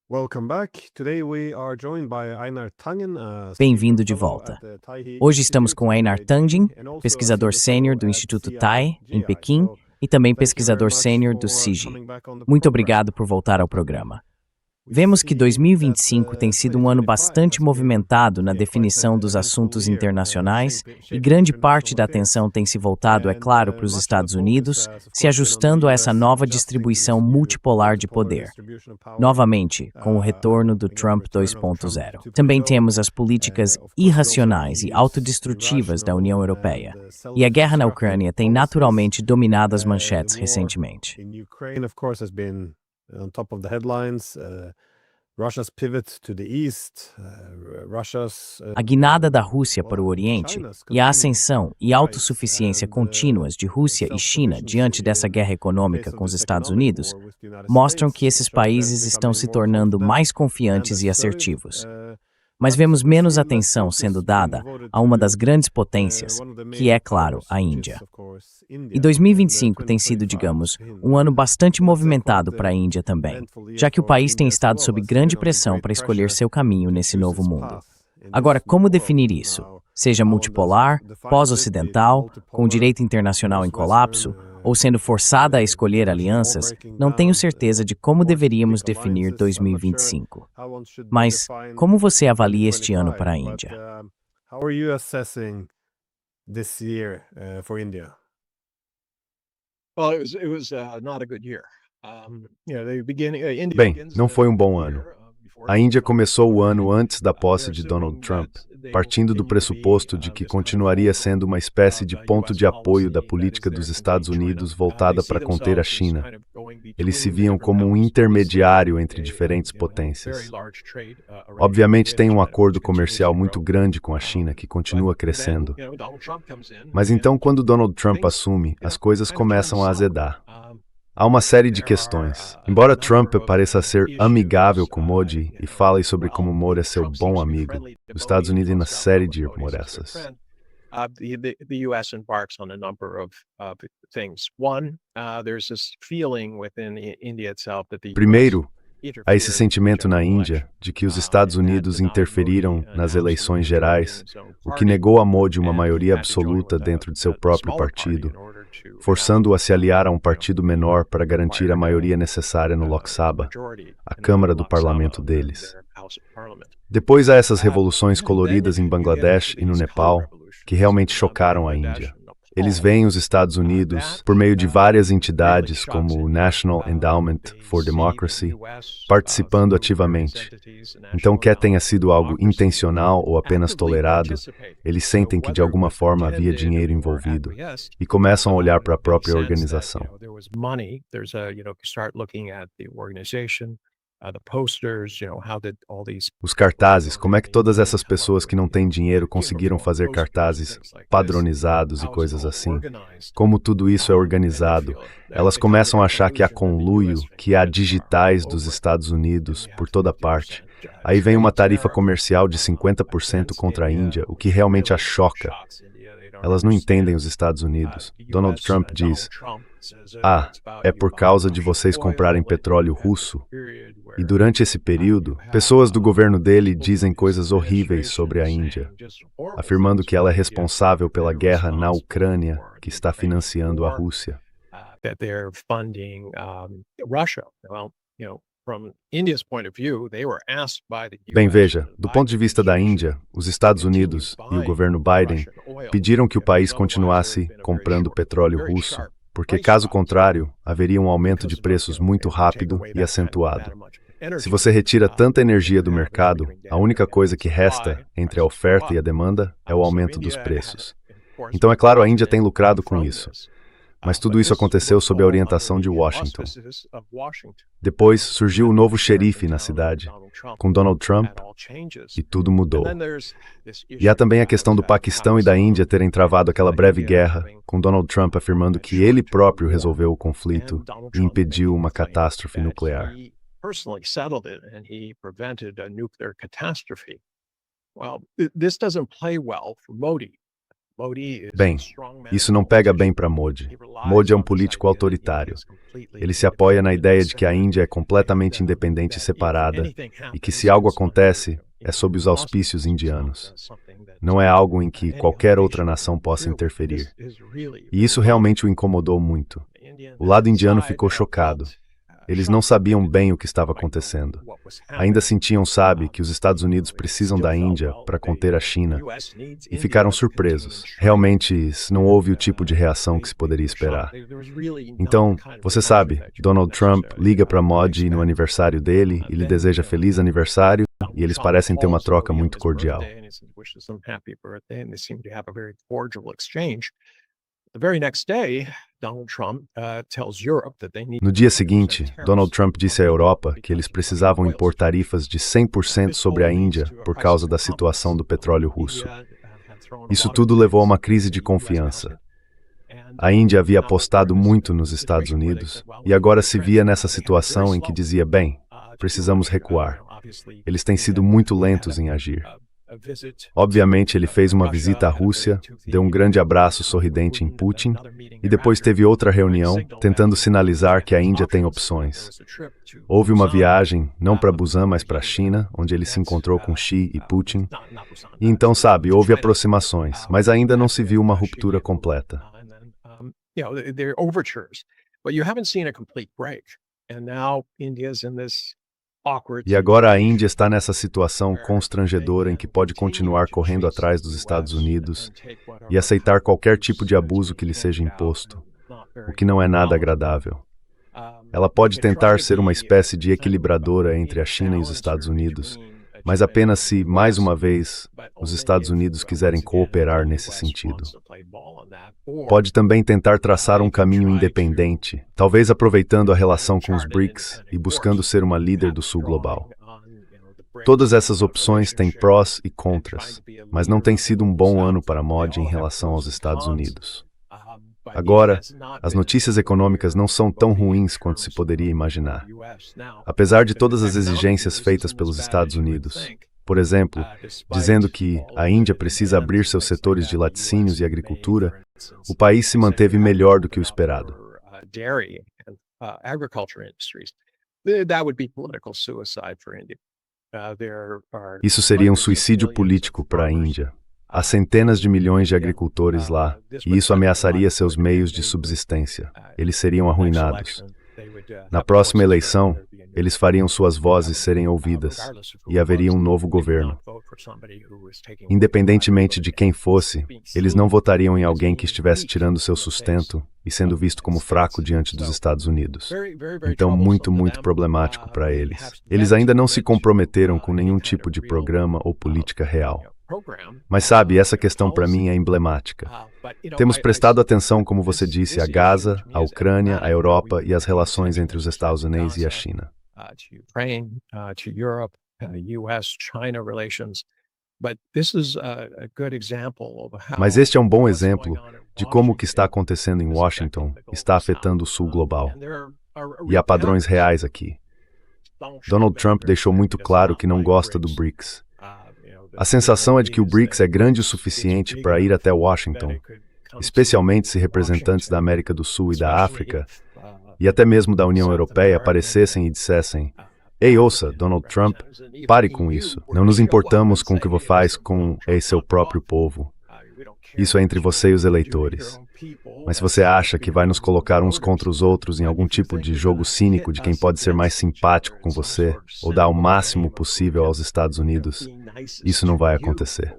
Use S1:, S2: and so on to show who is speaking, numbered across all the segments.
S1: Welcome back. Today we are joined by Einar Tangen, senior
S2: Bem-vindo de
S1: fellow
S2: volta.
S1: at the Taihe
S2: Hoje estamos
S1: Institute
S2: com
S1: in
S2: Einar
S1: Beijing,
S2: Tangen,
S1: and also a
S2: pesquisador
S1: senior
S2: sênior do
S1: fellow at
S2: Instituto TAI, em
S1: CIGI.
S2: Pequim,
S1: So,
S2: e também
S1: thank you very
S2: pesquisador
S1: much
S2: sênior do
S1: for
S2: CIGI.
S1: coming back on the
S2: Muito
S1: program.
S2: obrigado por voltar ao programa.
S1: We
S2: Vemos que
S1: see
S2: 2025
S1: that,
S2: tem sido um ano
S1: 2025
S2: bastante
S1: has been,
S2: movimentado na
S1: quite
S2: definição dos
S1: eventful
S2: assuntos
S1: year,
S2: internacionais e
S1: shaping
S2: grande parte
S1: international
S2: da
S1: affairs.
S2: atenção tem se voltado, é
S1: And
S2: claro, para os
S1: much of the
S2: Estados
S1: focus
S2: Unidos,
S1: has, of
S2: se
S1: course, been on the
S2: ajustando a essa
S1: US
S2: nova
S1: adjusting
S2: distribuição
S1: this new
S2: multipolar de
S1: multipolar
S2: poder.
S1: distribution of power,
S2: Novamente, com o retorno do
S1: again,
S2: Trump
S1: return of Trump
S2: 2.0.
S1: 2.0.
S2: Também temos as políticas
S1: Of course, we also have
S2: irracionais e
S1: the
S2: autodestrutivas da União Europeia.
S1: irrational
S2: E a guerra na
S1: self-destructive
S2: Ucrânia tem
S1: policies.
S2: naturalmente dominado as
S1: The
S2: manchetes
S1: war
S2: recentemente.
S1: in Ukraine, of course, has been on top of the headlines. Russia's pivot to the east, Russia's
S2: A guinada da Rússia para o Oriente e a ascensão e autossuficiência contínuas de Rússia e China diante dessa guerra econômica com os Estados Unidos mostram que esses países estão se tornando mais confiantes e assertivos. Mas vemos menos atenção sendo dada a uma das grandes potências, que é, claro, a Índia. E 2025 tem sido, digamos, um ano bastante movimentado para a Índia também, já que o país tem estado sob grande pressão para escolher seu caminho nesse novo mundo. Agora, como definir isso? Seja multipolar, pós-ocidental, com o direito internacional em colapso, ou sendo forçada a escolher alianças, não tenho certeza de como deveríamos definir 2025. Mas, como você avalia este ano para a Índia?
S1: How are you assessing this year for India?
S3: Well, it was not a good year. India
S4: Bem,
S3: begins
S4: não foi um bom
S3: the
S4: ano.
S3: year, before
S4: A Índia
S3: Trump.
S4: começou o ano antes da posse
S3: They're
S4: de Donald
S3: assuming
S4: Trump,
S3: that they will
S4: partindo do
S3: continue to be,
S4: pressuposto de que
S3: this kind of
S4: continuaria sendo uma espécie de ponto
S3: US
S4: de apoio da
S3: policy that
S4: política
S3: is
S4: dos
S3: there to
S4: Estados
S3: contain
S4: Unidos
S3: China.
S4: voltada
S3: They see
S4: para conter a
S3: themselves as
S4: China.
S3: kind of going
S4: Eles se
S3: between the
S4: viam
S3: different
S4: como um
S3: powers,
S4: intermediário entre
S3: a,
S4: diferentes
S3: very
S4: potências.
S3: large trade, arrangement
S4: Obviamente
S3: with
S4: tem um
S3: China,
S4: acordo
S3: which continues
S4: comercial
S3: to
S4: muito
S3: grow.
S4: grande com a China que continua
S3: But then,
S4: crescendo.
S3: Donald Trump comes in
S4: Mas
S3: and
S4: então, quando Donald Trump
S3: things,
S4: assume, as coisas
S3: kind of turn
S4: começam a
S3: sour.
S4: azedar. Há uma série de questões. Embora Trump pareça ser amigável com Modi e fale sobre como Modi é seu bom amigo, os Estados Unidos têm uma série de remoressas.
S3: The U.S. embarks on a number of things. One, there's this feeling within India itself that the U.S.
S4: Primeiro, há esse
S3: interfered
S4: sentimento
S3: in the
S4: na
S3: general
S4: Índia
S3: election,
S4: de que os Estados
S3: and that
S4: Unidos
S3: denied
S4: interferiram
S3: Modi an
S4: nas
S3: absolute
S4: eleições
S3: majority
S4: gerais,
S3: in his own
S4: o que
S3: party,
S4: negou a Modi uma
S3: and he
S4: maioria
S3: had to join
S4: absoluta
S3: with
S4: dentro de seu
S3: the
S4: próprio
S3: smaller party
S4: partido,
S3: in order to
S4: forçando-o a se
S3: have,
S4: aliar a um partido menor para garantir a maioria necessária no Lok Sabha, a Câmara do Parlamento deles. Depois há essas revoluções coloridas em Bangladesh e no Nepal, que realmente chocaram a Índia. Eles veem os Estados Unidos, por meio de várias entidades como o National Endowment for Democracy, participando ativamente. Então, quer tenha sido algo intencional ou apenas tolerado, eles sentem que de alguma forma havia dinheiro envolvido e começam a olhar para a própria organização. Os cartazes, como é que todas essas pessoas que não têm dinheiro conseguiram fazer cartazes padronizados e coisas assim? Como tudo isso é organizado? Elas começam a achar que há conluio, que há digitais dos Estados Unidos por toda parte. Aí vem uma tarifa comercial de 50% contra a Índia, o que realmente a choca. Elas não entendem os Estados Unidos. Donald Trump diz: é por causa de vocês comprarem petróleo russo. E durante esse período, pessoas do governo dele dizem coisas horríveis sobre a Índia, afirmando que ela é responsável pela guerra na Ucrânia, que está financiando a Rússia. Bem, veja, do ponto de vista da Índia, os Estados Unidos e o governo Biden pediram que o país continuasse comprando petróleo russo, porque caso contrário, haveria um aumento de preços muito rápido e acentuado. Se você retira tanta energia do mercado, a única coisa que resta entre a oferta e a demanda é o aumento dos preços. Então, é claro, a Índia tem lucrado com isso. Mas tudo isso aconteceu sob a orientação de Washington. Depois surgiu o novo xerife na cidade, com Donald Trump, e tudo mudou. E há também a questão do Paquistão e da Índia terem travado aquela breve guerra, com Donald Trump afirmando que ele próprio resolveu o conflito e impediu uma catástrofe nuclear.
S3: Well, this doesn't play well for Modi.
S4: Bem, isso não pega bem para Modi. Modi é um político autoritário. Ele se apoia na ideia de que a Índia é completamente independente e separada, e que se algo acontece, é sob os auspícios indianos. Não é algo em que qualquer outra nação possa interferir. E isso realmente o incomodou muito. O lado indiano ficou chocado. Eles não sabiam bem o que estava acontecendo. Ainda sentiam, sabe, que os Estados Unidos precisam da Índia para conter a China e ficaram surpresos. Realmente, não houve o tipo de reação que se poderia esperar. Então, você sabe, Donald Trump liga para Modi no aniversário dele e lhe deseja feliz aniversário e eles parecem ter uma troca muito cordial. No dia seguinte, Donald Trump disse à Europa que eles precisavam impor tarifas de 100% sobre a Índia por causa da situação do petróleo russo. Isso tudo levou a uma crise de confiança. A Índia havia apostado muito nos Estados Unidos e agora se via nessa situação em que dizia, bem, precisamos recuar. Eles têm sido muito lentos em agir. Obviamente, ele fez uma visita à Rússia, deu um grande abraço sorridente em Putin e depois teve outra reunião, tentando sinalizar que a Índia tem opções. Houve uma viagem, não para Busan, mas para a China, onde ele se encontrou com Xi e Putin. E então, sabe, houve aproximações, mas ainda não se viu uma ruptura completa. E agora a Índia está nessa situação constrangedora em que pode continuar correndo atrás dos Estados Unidos e aceitar qualquer tipo de abuso que lhe seja imposto, o que não é nada agradável. Ela pode tentar ser uma espécie de equilibradora entre a China e os Estados Unidos, mas apenas se, mais uma vez, os Estados Unidos quiserem cooperar nesse sentido. Pode também tentar traçar um caminho independente, talvez aproveitando a relação com os BRICS e buscando ser uma líder do Sul global. Todas essas opções têm prós e contras, mas não tem sido um bom ano para Modi em relação aos Estados Unidos. Agora, as notícias econômicas não são tão ruins quanto se poderia imaginar. Apesar de todas as exigências feitas pelos Estados Unidos, por exemplo, dizendo que a Índia precisa abrir seus setores de laticínios e agricultura, o país se manteve melhor do que o esperado. Isso seria um suicídio político para a Índia. Há centenas de milhões de agricultores lá, e isso ameaçaria seus meios de subsistência. Eles seriam arruinados. Na próxima eleição, eles fariam suas vozes serem ouvidas, e haveria um novo governo. Independentemente de quem fosse, eles não votariam em alguém que estivesse tirando seu sustento e sendo visto como fraco diante dos Estados Unidos. Então, muito problemático para eles. Eles ainda não se comprometeram com nenhum tipo de programa ou política real. Mas sabe, essa questão para mim é emblemática. Temos prestado atenção, como você disse, a Gaza, a Ucrânia, a Europa e as relações entre os Estados Unidos e a China. Mas este é um bom exemplo de como o que está acontecendo em Washington está afetando o Sul global. E há padrões reais aqui. Donald Trump deixou muito claro que não gosta do BRICS. A sensação é de que o BRICS é grande o suficiente para ir até Washington, especialmente se representantes da América do Sul e da África, e até mesmo da União Europeia, aparecessem e dissessem: "Ei, ouça, Donald Trump, pare com isso. Não nos importamos com o que você faz com seu próprio povo. Isso é entre você e os eleitores. Mas se você acha que vai nos colocar uns contra os outros em algum tipo de jogo cínico de quem pode ser mais simpático com você, ou dar o máximo possível aos Estados Unidos, isso não vai acontecer."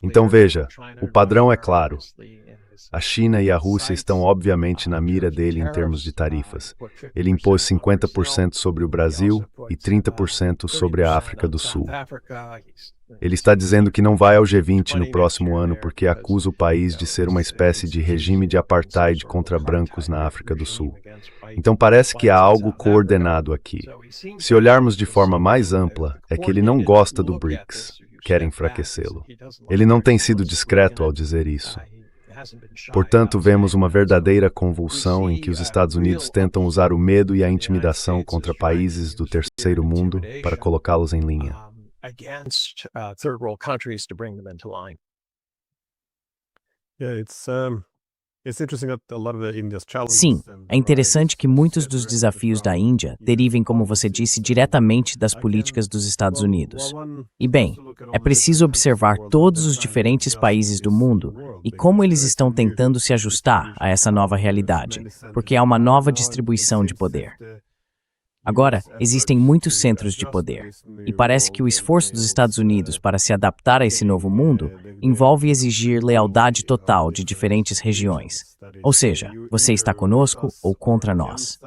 S4: Então veja, o padrão é claro. A China e a Rússia estão obviamente na mira dele em termos de tarifas. Ele impôs 50% sobre o Brasil e 30% sobre a África do Sul. Ele está dizendo que não vai ao G20 no próximo ano porque acusa o país de ser uma espécie de regime de apartheid contra brancos na África do Sul. Então parece que há algo coordenado aqui. Se olharmos de forma mais ampla, é que ele não gosta do BRICS, quer enfraquecê-lo. Ele não tem sido discreto ao dizer isso. Portanto, vemos uma verdadeira convulsão em que os Estados Unidos tentam usar o medo e a intimidação contra países do terceiro mundo para colocá-los em linha.
S2: Sim, é interessante que muitos dos desafios da Índia derivem, como você disse, diretamente das políticas dos Estados Unidos. E bem, é preciso observar todos os diferentes países do mundo e como eles estão tentando se ajustar a essa nova realidade, porque há uma nova distribuição de poder. Agora, existem muitos centros de poder, e parece que o esforço dos Estados Unidos para se adaptar a esse novo mundo envolve exigir lealdade total de diferentes regiões. Ou seja, você está conosco ou contra nós.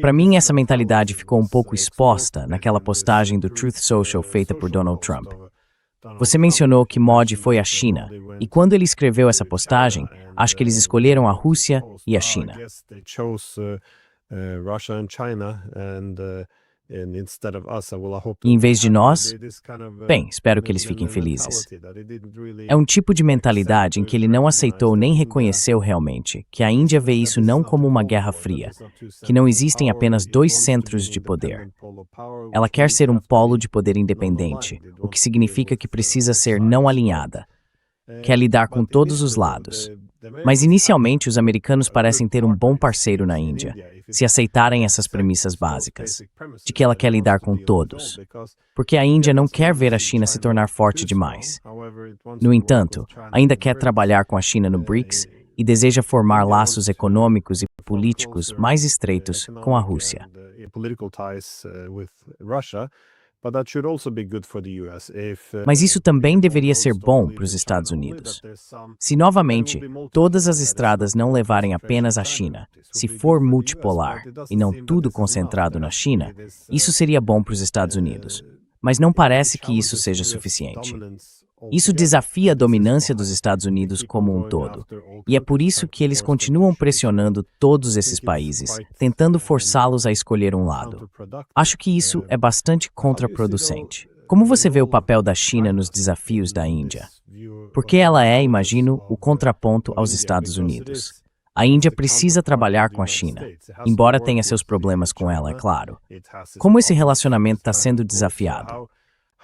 S2: Para mim, essa mentalidade ficou um pouco exposta naquela postagem do Truth Social feita por Donald Trump. Você mencionou que Modi foi à China, e quando ele escreveu essa postagem, acho que eles escolheram a Rússia e a China. E em vez de nós, bem, espero que eles fiquem felizes. É um tipo de mentalidade em que ele não aceitou nem reconheceu realmente que a Índia vê isso não como uma guerra fria, que não existem apenas dois centros de poder. Ela quer ser um polo de poder independente, o que significa que precisa ser não alinhada. Quer lidar com todos os lados. Mas inicialmente os americanos parecem ter um bom parceiro na Índia, se aceitarem essas premissas básicas, de que ela quer lidar com todos, porque a Índia não quer ver a China se tornar forte demais. No entanto, ainda quer trabalhar com a China no BRICS e deseja formar laços econômicos e políticos mais estreitos com a Rússia. Mas isso também deveria ser bom para os Estados Unidos. Se, novamente, todas as estradas não levarem apenas à China, se for multipolar e não tudo concentrado na China, isso seria bom para os Estados Unidos. Mas não parece que isso seja suficiente. Isso desafia a dominância dos Estados Unidos como um todo. E é por isso que eles continuam pressionando todos esses países, tentando forçá-los a escolher um lado. Acho que isso é bastante contraproducente. Como você vê o papel da China nos desafios da Índia? Porque ela é, imagino, o contraponto aos Estados Unidos. A Índia precisa trabalhar com a China, embora tenha seus problemas com ela, é claro. Como esse relacionamento está sendo desafiado?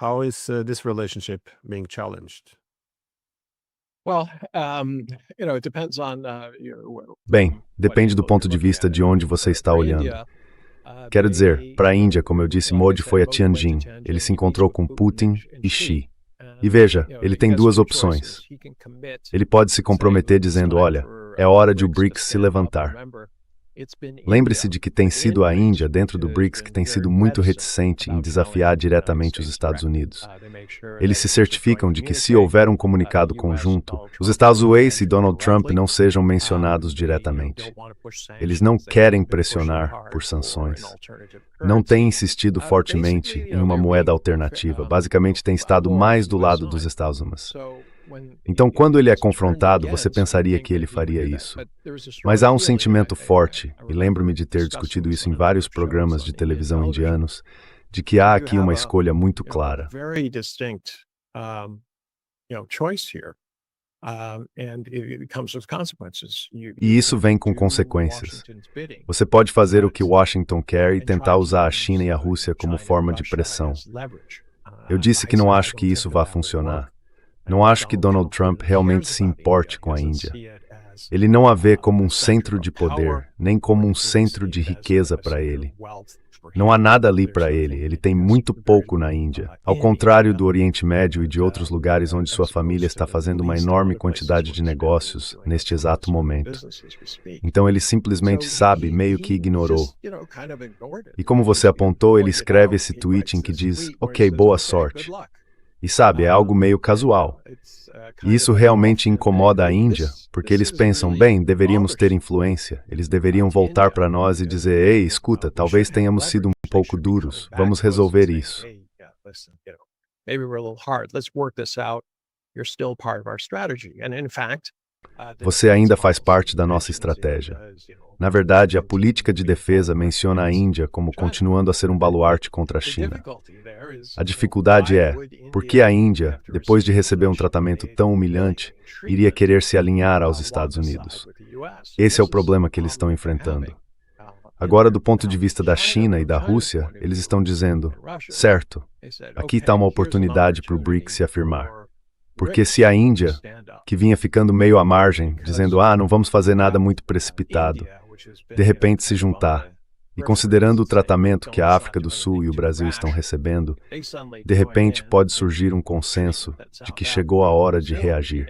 S1: How is this relationship being challenged?
S4: Bem, depende do ponto de vista de onde você está olhando. Quero dizer, para a Índia, como eu disse, Modi foi a Tianjin. Ele se encontrou com Putin e Xi. E veja, ele tem duas opções. Ele pode se comprometer dizendo, olha, é hora de o BRICS se levantar. Lembre-se de que tem sido a Índia, dentro do BRICS, que tem sido muito reticente em desafiar diretamente os Estados Unidos. Eles se certificam de que, se houver um comunicado conjunto, os Estados Unidos e Donald Trump não sejam mencionados diretamente. Eles não querem pressionar por sanções. Não têm insistido fortemente em uma moeda alternativa. Basicamente, têm estado mais do lado dos Estados Unidos. Então, quando ele é confrontado, você pensaria que ele faria isso. Mas há um sentimento forte, e lembro-me de ter discutido isso em vários programas de televisão indianos, de que há aqui uma escolha muito clara. E isso vem com consequências. Você pode fazer o que Washington quer e tentar usar a China e a Rússia como forma de pressão. Eu disse que não acho que isso vá funcionar. Não acho que Donald Trump realmente se importe com a Índia. Ele não a vê como um centro de poder, nem como um centro de riqueza para ele. Não há nada ali para ele, ele tem muito pouco na Índia. Ao contrário do Oriente Médio e de outros lugares onde sua família está fazendo uma enorme quantidade de negócios neste exato momento. Então ele simplesmente sabe, meio que ignorou. E como você apontou, ele escreve esse tweet em que diz, ok, boa sorte. E sabe, é algo meio casual. E isso realmente incomoda a Índia, porque eles pensam, bem, deveríamos ter influência, eles deveriam voltar para nós e dizer, ei, escuta, talvez tenhamos sido um pouco duros, vamos resolver isso. Você ainda faz parte da nossa estratégia. Na verdade, a política de defesa menciona a Índia como continuando a ser um baluarte contra a China. A dificuldade é, por que a Índia, depois de receber um tratamento tão humilhante, iria querer se alinhar aos Estados Unidos? Esse é o problema que eles estão enfrentando. Agora, do ponto de vista da China e da Rússia, eles estão dizendo, certo, aqui está uma oportunidade para o BRICS se afirmar. Porque se a Índia, que vinha ficando meio à margem, dizendo, não vamos fazer nada muito precipitado, de repente se juntar, e considerando o tratamento que a África do Sul e o Brasil estão recebendo, de repente pode surgir um consenso de que chegou a hora de reagir.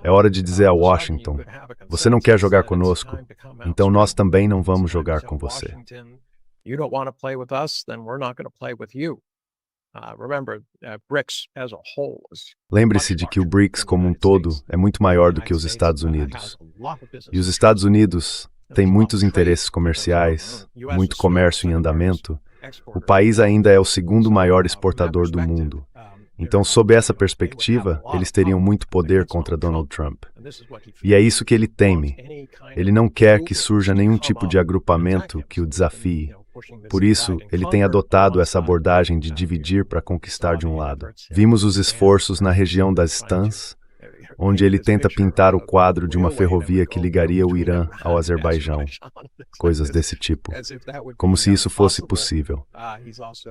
S4: É hora de dizer a Washington, você não quer jogar conosco, então nós também não vamos jogar com você. Lembre-se de que o BRICS como um todo é muito maior do que os Estados Unidos. E os Estados Unidos têm muitos interesses comerciais, muito comércio em andamento. O país ainda é o segundo maior exportador do mundo. Então, sob essa perspectiva, eles teriam muito poder contra Donald Trump. E é isso que ele teme. Ele não quer que surja nenhum tipo de agrupamento que o desafie. Por isso, ele tem adotado essa abordagem de dividir para conquistar de um lado. Vimos os esforços na região das Stans, onde ele tenta pintar o quadro de uma ferrovia que ligaria o Irã ao Azerbaijão. Coisas desse tipo. Como se isso fosse possível.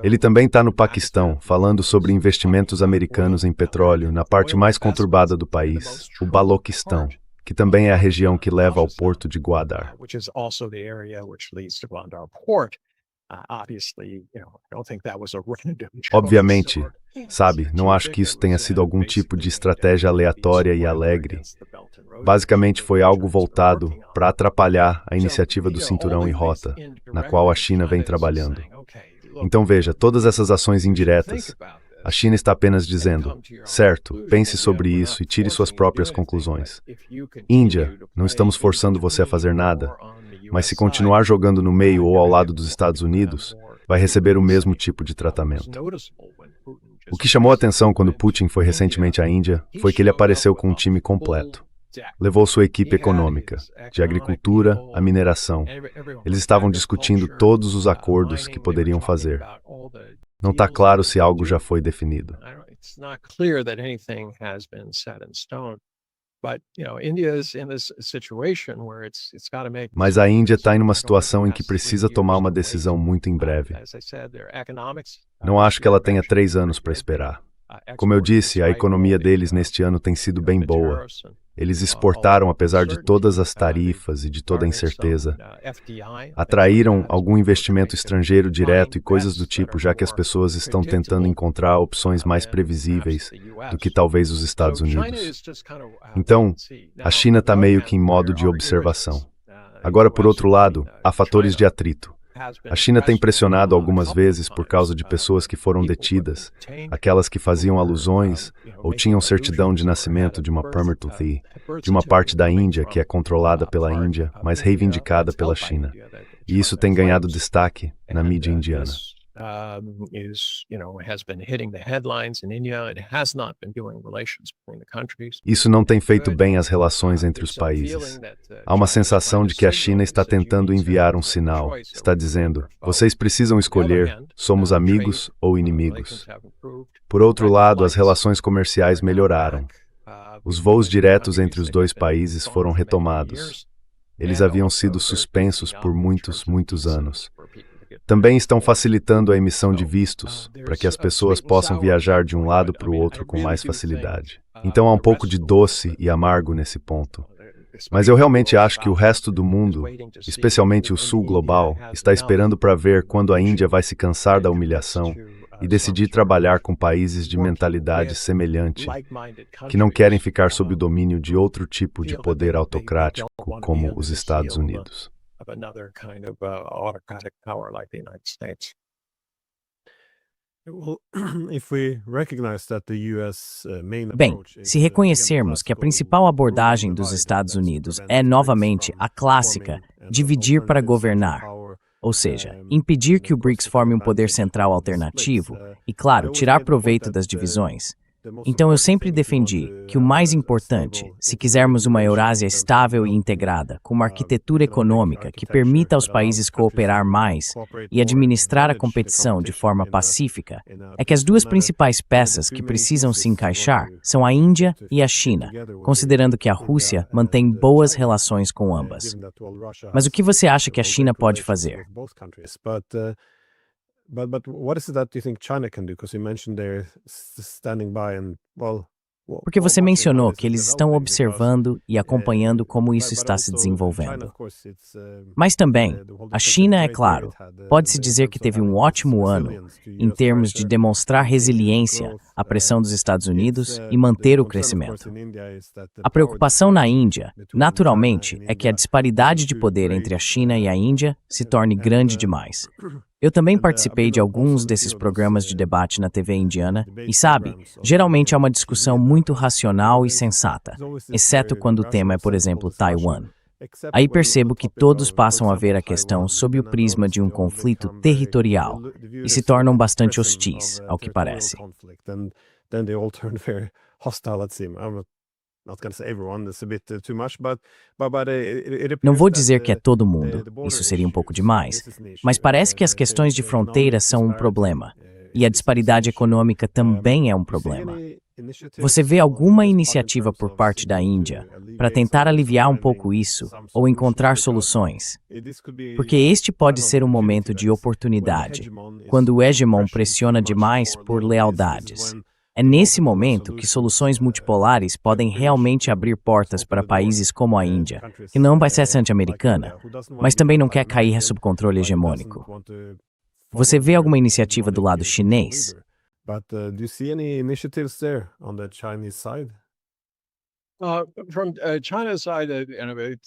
S4: Ele também está no Paquistão, falando sobre investimentos americanos em petróleo na parte mais conturbada do país, o Baloquistão, que também é a região que leva ao porto de Gwadar. Obviamente, sabe, não acho que isso tenha sido algum tipo de estratégia aleatória e alegre. Basicamente foi algo voltado para atrapalhar a iniciativa do Cinturão e Rota, na qual a China vem trabalhando. Então veja, todas essas ações indiretas, a China está apenas dizendo, certo, pense sobre isso e tire suas próprias conclusões. Índia, não estamos forçando você a fazer nada, mas se continuar jogando no meio ou ao lado dos Estados Unidos, vai receber o mesmo tipo de tratamento. O que chamou a atenção quando Putin foi recentemente à Índia foi que ele apareceu com um time completo. Levou sua equipe econômica, de agricultura a mineração. Eles estavam discutindo todos os acordos que poderiam fazer. Não está claro se algo já foi definido. Mas a Índia está em uma situação em que precisa tomar uma decisão muito em breve. Não acho que ela tenha 3 anos para esperar. Como eu disse, a economia deles neste ano tem sido bem boa. Eles exportaram apesar de todas as tarifas e de toda a incerteza. Atraíram algum investimento estrangeiro direto e coisas do tipo, já que as pessoas estão tentando encontrar opções mais previsíveis do que talvez os Estados Unidos. Então, a China está meio que em modo de observação. Agora, por outro lado, há fatores de atrito. A China tem pressionado algumas vezes por causa de pessoas que foram detidas, aquelas que faziam alusões ou tinham certidão de nascimento de uma permit-to-thee, de uma parte da Índia que é controlada pela Índia, mas reivindicada pela China. E isso tem ganhado destaque na mídia indiana. Isso não tem feito bem as relações entre os países. Há uma sensação de que a China está tentando enviar um sinal. Está dizendo, vocês precisam escolher, somos amigos ou inimigos. Por outro lado, as relações comerciais melhoraram. Os voos diretos entre os dois países foram retomados. Eles haviam sido suspensos por muitos anos. Também estão facilitando a emissão de vistos, para que as pessoas possam viajar de um lado para o outro com mais facilidade. Então há um pouco de doce e amargo nesse ponto. Mas eu realmente acho que o resto do mundo, especialmente o sul global, está esperando para ver quando a Índia vai se cansar da humilhação e decidir trabalhar com países de mentalidade semelhante, que não querem ficar sob o domínio de outro tipo de poder autocrático, como os Estados Unidos.
S2: Bem, se reconhecermos que a principal abordagem dos Estados Unidos é novamente a clássica dividir para governar, ou seja, impedir que o BRICS forme um poder central alternativo e, claro, tirar proveito das divisões, Então eu sempre defendi que o mais importante, se quisermos uma Eurásia estável e integrada, com uma arquitetura econômica que permita aos países cooperar mais e administrar a competição de forma pacífica, é que as duas principais peças que precisam se encaixar são a Índia e a China, considerando que a Rússia mantém boas relações com ambas. Mas o que você acha que a China pode fazer?
S1: But what is it that you think China can do? Because you mentioned they're standing by and, well,
S2: Porque você mencionou que eles estão observando e acompanhando como isso está se desenvolvendo. Mas também, a China, é claro, pode-se dizer que teve um ótimo ano em termos de demonstrar resiliência à pressão dos Estados Unidos e manter o crescimento. A preocupação na Índia, naturalmente, é que a disparidade de poder entre a China e a Índia se torne grande demais. Eu também participei de alguns desses programas de debate na TV indiana e, sabe, geralmente há uma discussão muito racional e sensata, exceto quando o tema é, por exemplo, Taiwan. Aí percebo que todos passam a ver a questão sob o prisma de um conflito territorial e se tornam bastante hostis, ao que parece. Não vou dizer que é todo mundo, isso seria um pouco demais, mas parece que as questões de fronteira são um problema, e a disparidade econômica também é um problema. Você vê alguma iniciativa por parte da Índia para tentar aliviar um pouco isso ou encontrar soluções? Porque este pode ser um momento de oportunidade, quando o hegemon pressiona demais por lealdades. É nesse momento que soluções multipolares podem realmente abrir portas para países como a Índia, que não vai ser anti-americana, mas também não quer cair sob controle hegemônico. Você vê alguma iniciativa do lado chinês?
S1: Do you see any initiatives there on the Chinese side?
S3: From China's side,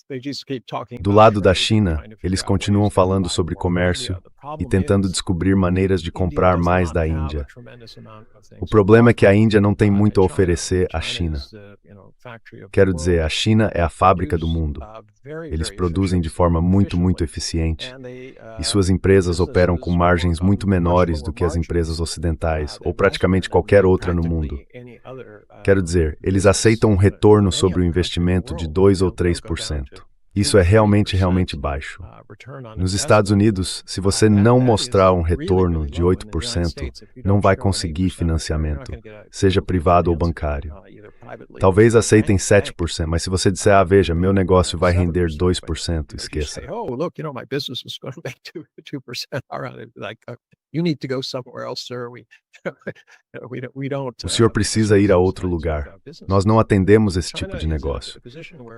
S3: they just keep talking
S4: Do
S3: about
S4: lado da
S3: trade,
S4: China,
S3: trying to
S4: eles
S3: figure out ways
S4: continuam
S3: to
S4: falando
S3: buy
S4: sobre
S3: more
S4: comércio
S3: from India. The problem
S4: e tentando
S3: is,
S4: descobrir maneiras de
S3: India
S4: comprar
S3: does
S4: mais
S3: not
S4: da
S3: have a
S4: Índia.
S3: tremendous amount of things
S4: O
S3: to
S4: problema é que a
S3: offer,
S4: Índia não tem muito a
S3: China.
S4: oferecer à
S3: China
S4: China.
S3: is factory of the
S4: Quero dizer, a
S3: world.
S4: China é a
S3: They
S4: fábrica do
S3: produce,
S4: mundo.
S3: very,
S4: Eles
S3: very
S4: produzem de
S3: efficiently,
S4: forma muito
S3: efficiently,
S4: eficiente.
S3: and they,
S4: E suas empresas operam com
S3: businesses
S4: margens
S3: work on
S4: muito
S3: much
S4: menores
S3: lower
S4: do que as empresas
S3: margins,
S4: ocidentais, ou
S3: than most
S4: praticamente
S3: than
S4: qualquer outra no mundo.
S3: practically any other,
S4: Quero dizer, eles
S3: business
S4: aceitam um
S3: in
S4: retorno
S3: any
S4: sobre o
S3: other country in the
S4: investimento de
S3: world.
S4: 2 ou
S3: They'll go down
S4: 3%.
S3: to
S4: Isso é
S3: 2,
S4: realmente
S3: 3%
S4: baixo.
S3: return on
S4: Nos Estados
S3: investment.
S4: Unidos, se você
S3: That
S4: não
S3: is
S4: mostrar um
S3: really,
S4: retorno
S3: really
S4: de
S3: low. In the United
S4: 8%,
S3: States, if you
S4: não
S3: don't
S4: vai
S3: show an
S4: conseguir
S3: 8% return, you're not
S4: financiamento,
S3: gonna get
S4: seja
S3: good
S4: privado ou
S3: financing,
S4: bancário.
S3: either privately
S4: Talvez
S3: through a
S4: aceitem
S3: bank.
S4: 7%, mas se você disser, veja, meu negócio vai render
S3: 7%,
S4: 2%,
S3: but if you
S4: esqueça.
S3: say, oh, look, my business is going to make 2%. All right, like, you need to go somewhere else, sir. We don't
S4: O senhor precisa ir a outro lugar. Nós não atendemos esse tipo de negócio.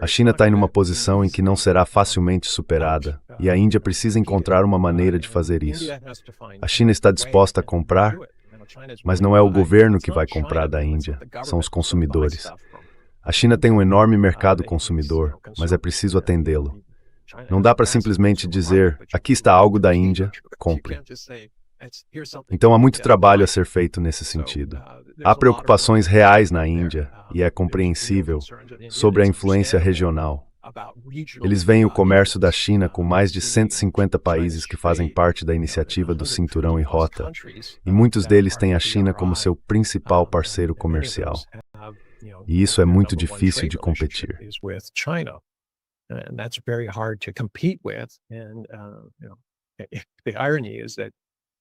S4: A China está em uma posição em que não será facilmente superada, e a Índia precisa encontrar uma maneira de fazer isso. A China está disposta a comprar, mas não é o governo que vai comprar da Índia, são os consumidores. A China tem um enorme mercado consumidor, mas é preciso atendê-lo. Não dá para simplesmente dizer, aqui está algo da Índia, compre. Então há muito trabalho a ser feito nesse sentido. Há preocupações reais na Índia, e é compreensível, sobre a influência regional. Eles veem o comércio da China com mais de 150 países que fazem parte da iniciativa do Cinturão e Rota, e muitos deles têm a China como seu principal parceiro comercial. E isso é muito difícil de competir.
S3: And that's very hard to compete with. And the irony is that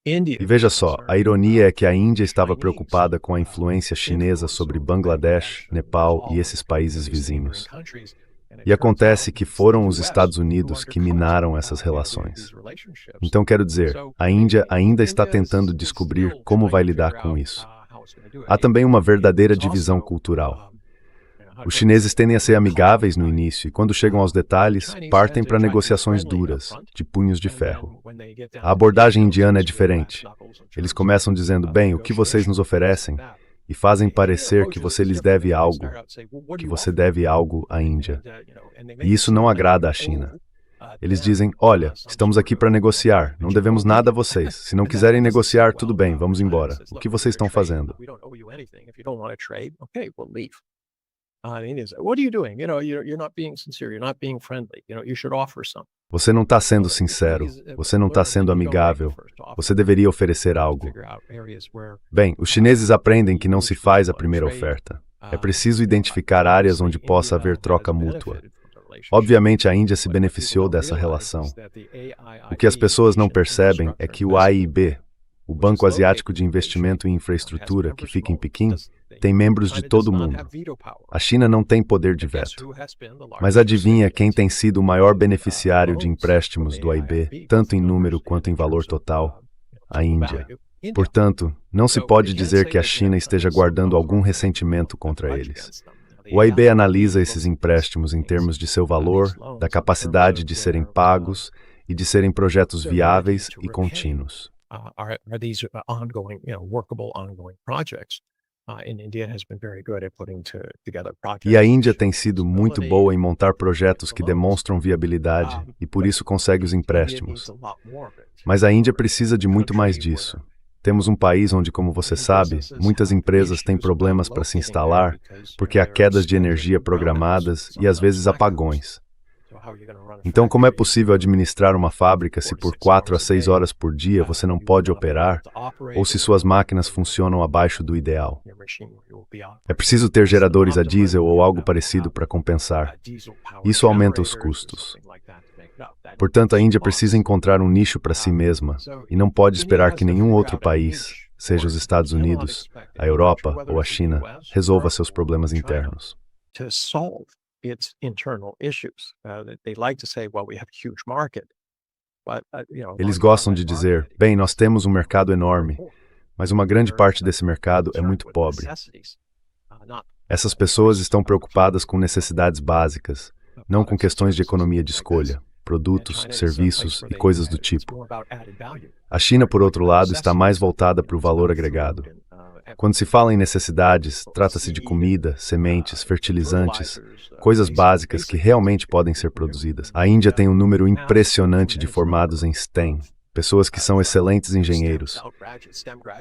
S3: India.
S4: E veja só, a ironia é que a Índia estava preocupada com a influência chinesa sobre Bangladesh, Nepal e esses países vizinhos. E acontece que foram os Estados Unidos que minaram essas relações. Então quero dizer, a Índia ainda está tentando descobrir como vai lidar com isso. Há também uma verdadeira divisão cultural. Os chineses tendem a ser amigáveis no início e, quando chegam aos detalhes, partem para negociações duras, de punhos de ferro. A abordagem indiana é diferente. Eles começam dizendo, bem, o que vocês nos oferecem? E fazem parecer que você lhes deve algo, que você deve algo à Índia. E isso não agrada à China. Eles dizem, olha, estamos aqui para negociar, não devemos nada a vocês. Se não quiserem negociar, tudo bem, vamos embora. O que vocês estão fazendo?
S3: The Indians, what are you doing? You're not being sincere. You're not being friendly. You should offer something.
S4: Você não está sendo sincero, você não está sendo amigável, você deveria oferecer algo. Bem, os chineses aprendem que não se faz a primeira oferta. É preciso identificar áreas onde possa haver troca mútua. Obviamente, a Índia se beneficiou dessa relação. O que as pessoas não percebem é que o AIIB, o Banco Asiático de Investimento em Infraestrutura, que fica em Pequim, tem membros de todo o mundo. A China não tem poder de veto. Mas adivinha quem tem sido o maior beneficiário de empréstimos do AIIB, tanto em número quanto em valor total? A Índia. Portanto, não se pode dizer que a China esteja guardando algum ressentimento contra eles. O AIIB analisa esses empréstimos em termos de seu valor, da capacidade de serem pagos e de serem projetos viáveis e contínuos. E a Índia tem sido muito boa em montar projetos que demonstram viabilidade e por isso consegue os empréstimos. Mas a Índia precisa de muito mais disso. Temos um país onde, como você sabe, muitas empresas têm problemas para se instalar porque há quedas de energia programadas e às vezes apagões. Então, como é possível administrar uma fábrica se por 4 a 6 horas por dia você não pode operar ou se suas máquinas funcionam abaixo do ideal? É preciso ter geradores a diesel ou algo parecido para compensar. Isso aumenta os custos. Portanto, a Índia precisa encontrar um nicho para si mesma e não pode esperar que nenhum outro país, seja os Estados Unidos, a Europa ou a China, resolva seus problemas internos. Eles gostam de dizer, bem, nós temos um mercado enorme, mas uma grande parte desse mercado é muito pobre. Essas pessoas estão preocupadas com necessidades básicas, não com questões de economia de escolha, produtos, serviços e coisas do tipo. A China, por outro lado, está mais voltada para o valor agregado. Quando se fala em necessidades, trata-se de comida, sementes, fertilizantes, coisas básicas que realmente podem ser produzidas. A Índia tem um número impressionante de formados em STEM, pessoas que são excelentes engenheiros.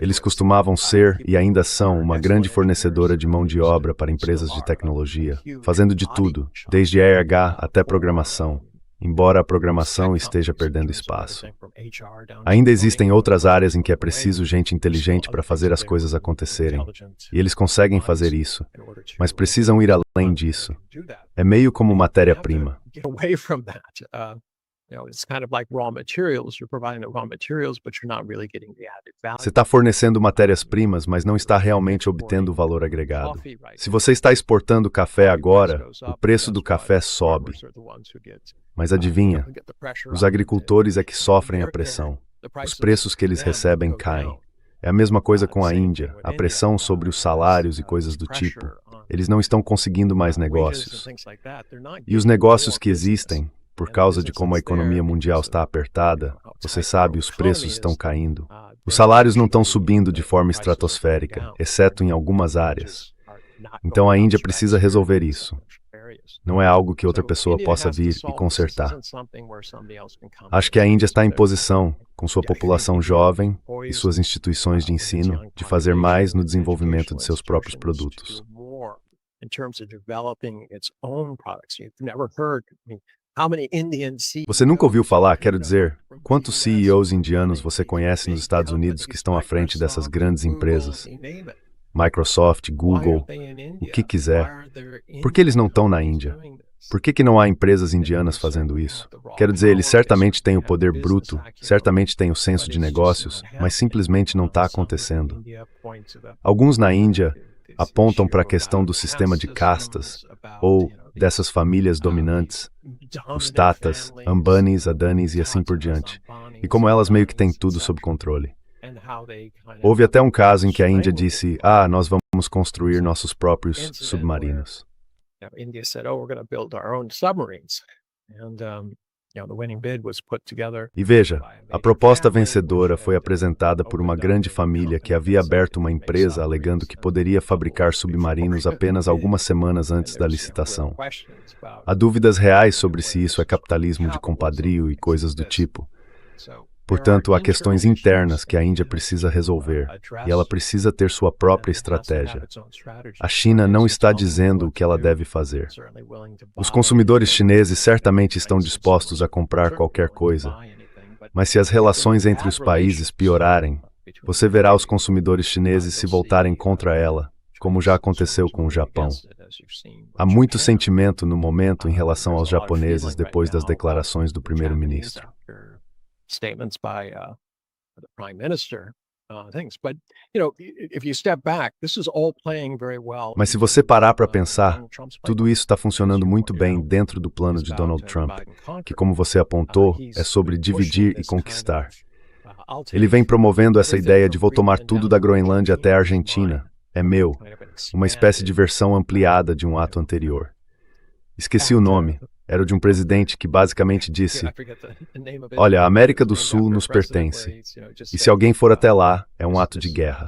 S4: Eles costumavam ser e ainda são uma grande fornecedora de mão de obra para empresas de tecnologia, fazendo de tudo, desde RH até programação, embora a programação esteja perdendo espaço. Ainda existem outras áreas em que é preciso gente inteligente para fazer as coisas acontecerem, e eles conseguem fazer isso, mas precisam ir além disso. É meio como matéria-prima. Você está fornecendo matérias-primas, mas não está realmente obtendo valor agregado. Se você está exportando café agora, o preço do café sobe. Mas adivinha, os agricultores é que sofrem a pressão. Os preços que eles recebem caem. É a mesma coisa com a Índia, a pressão sobre os salários e coisas do tipo. Eles não estão conseguindo mais negócios. E os negócios que existem, por causa de como a economia mundial está apertada, você sabe, os preços estão caindo. Os salários não estão subindo de forma estratosférica, exceto em algumas áreas. Então a Índia precisa resolver isso. Não é algo que outra pessoa possa vir e consertar. Acho que a Índia está em posição, com sua população jovem e suas instituições de ensino, de fazer mais no desenvolvimento de seus próprios produtos. Você nunca ouviu falar, quero dizer, quantos CEOs indianos você conhece nos Estados Unidos que estão à frente dessas grandes empresas? Microsoft, Google, o que quiser. Por que eles não estão na Índia? Por que não há empresas indianas fazendo isso? Quero dizer, eles certamente têm o poder bruto, certamente têm o senso de negócios, mas simplesmente não está acontecendo. Alguns na Índia apontam para a questão do sistema de castas, ou dessas famílias dominantes, os Tatas, Ambanis, Adanis e assim por diante, e como elas meio que têm tudo sob controle. Houve até um caso em que a Índia disse, nós vamos construir nossos próprios submarinos. E veja, a proposta vencedora foi apresentada por uma grande família que havia aberto uma empresa alegando que poderia fabricar submarinos apenas algumas semanas antes da licitação. Há dúvidas reais sobre se isso é capitalismo de compadrio e coisas do tipo. Portanto, há questões internas que a Índia precisa resolver, e ela precisa ter sua própria estratégia. A China não está dizendo o que ela deve fazer. Os consumidores chineses certamente estão dispostos a comprar qualquer coisa, mas se as relações entre os países piorarem, você verá os consumidores chineses se voltarem contra ela, como já aconteceu com o Japão. Há muito sentimento no momento em relação aos japoneses depois das declarações do primeiro-ministro. Mas se você parar para pensar, tudo isso está funcionando muito bem dentro do plano de Donald Trump, que, como você apontou, é sobre dividir e conquistar. Ele vem promovendo essa ideia de vou tomar tudo da Groenlândia até a Argentina. É meu, uma espécie de versão ampliada de um ato anterior. Esqueci o nome, era o de um presidente que basicamente disse: olha, a América do Sul nos pertence, e se alguém for até lá, é um ato de guerra.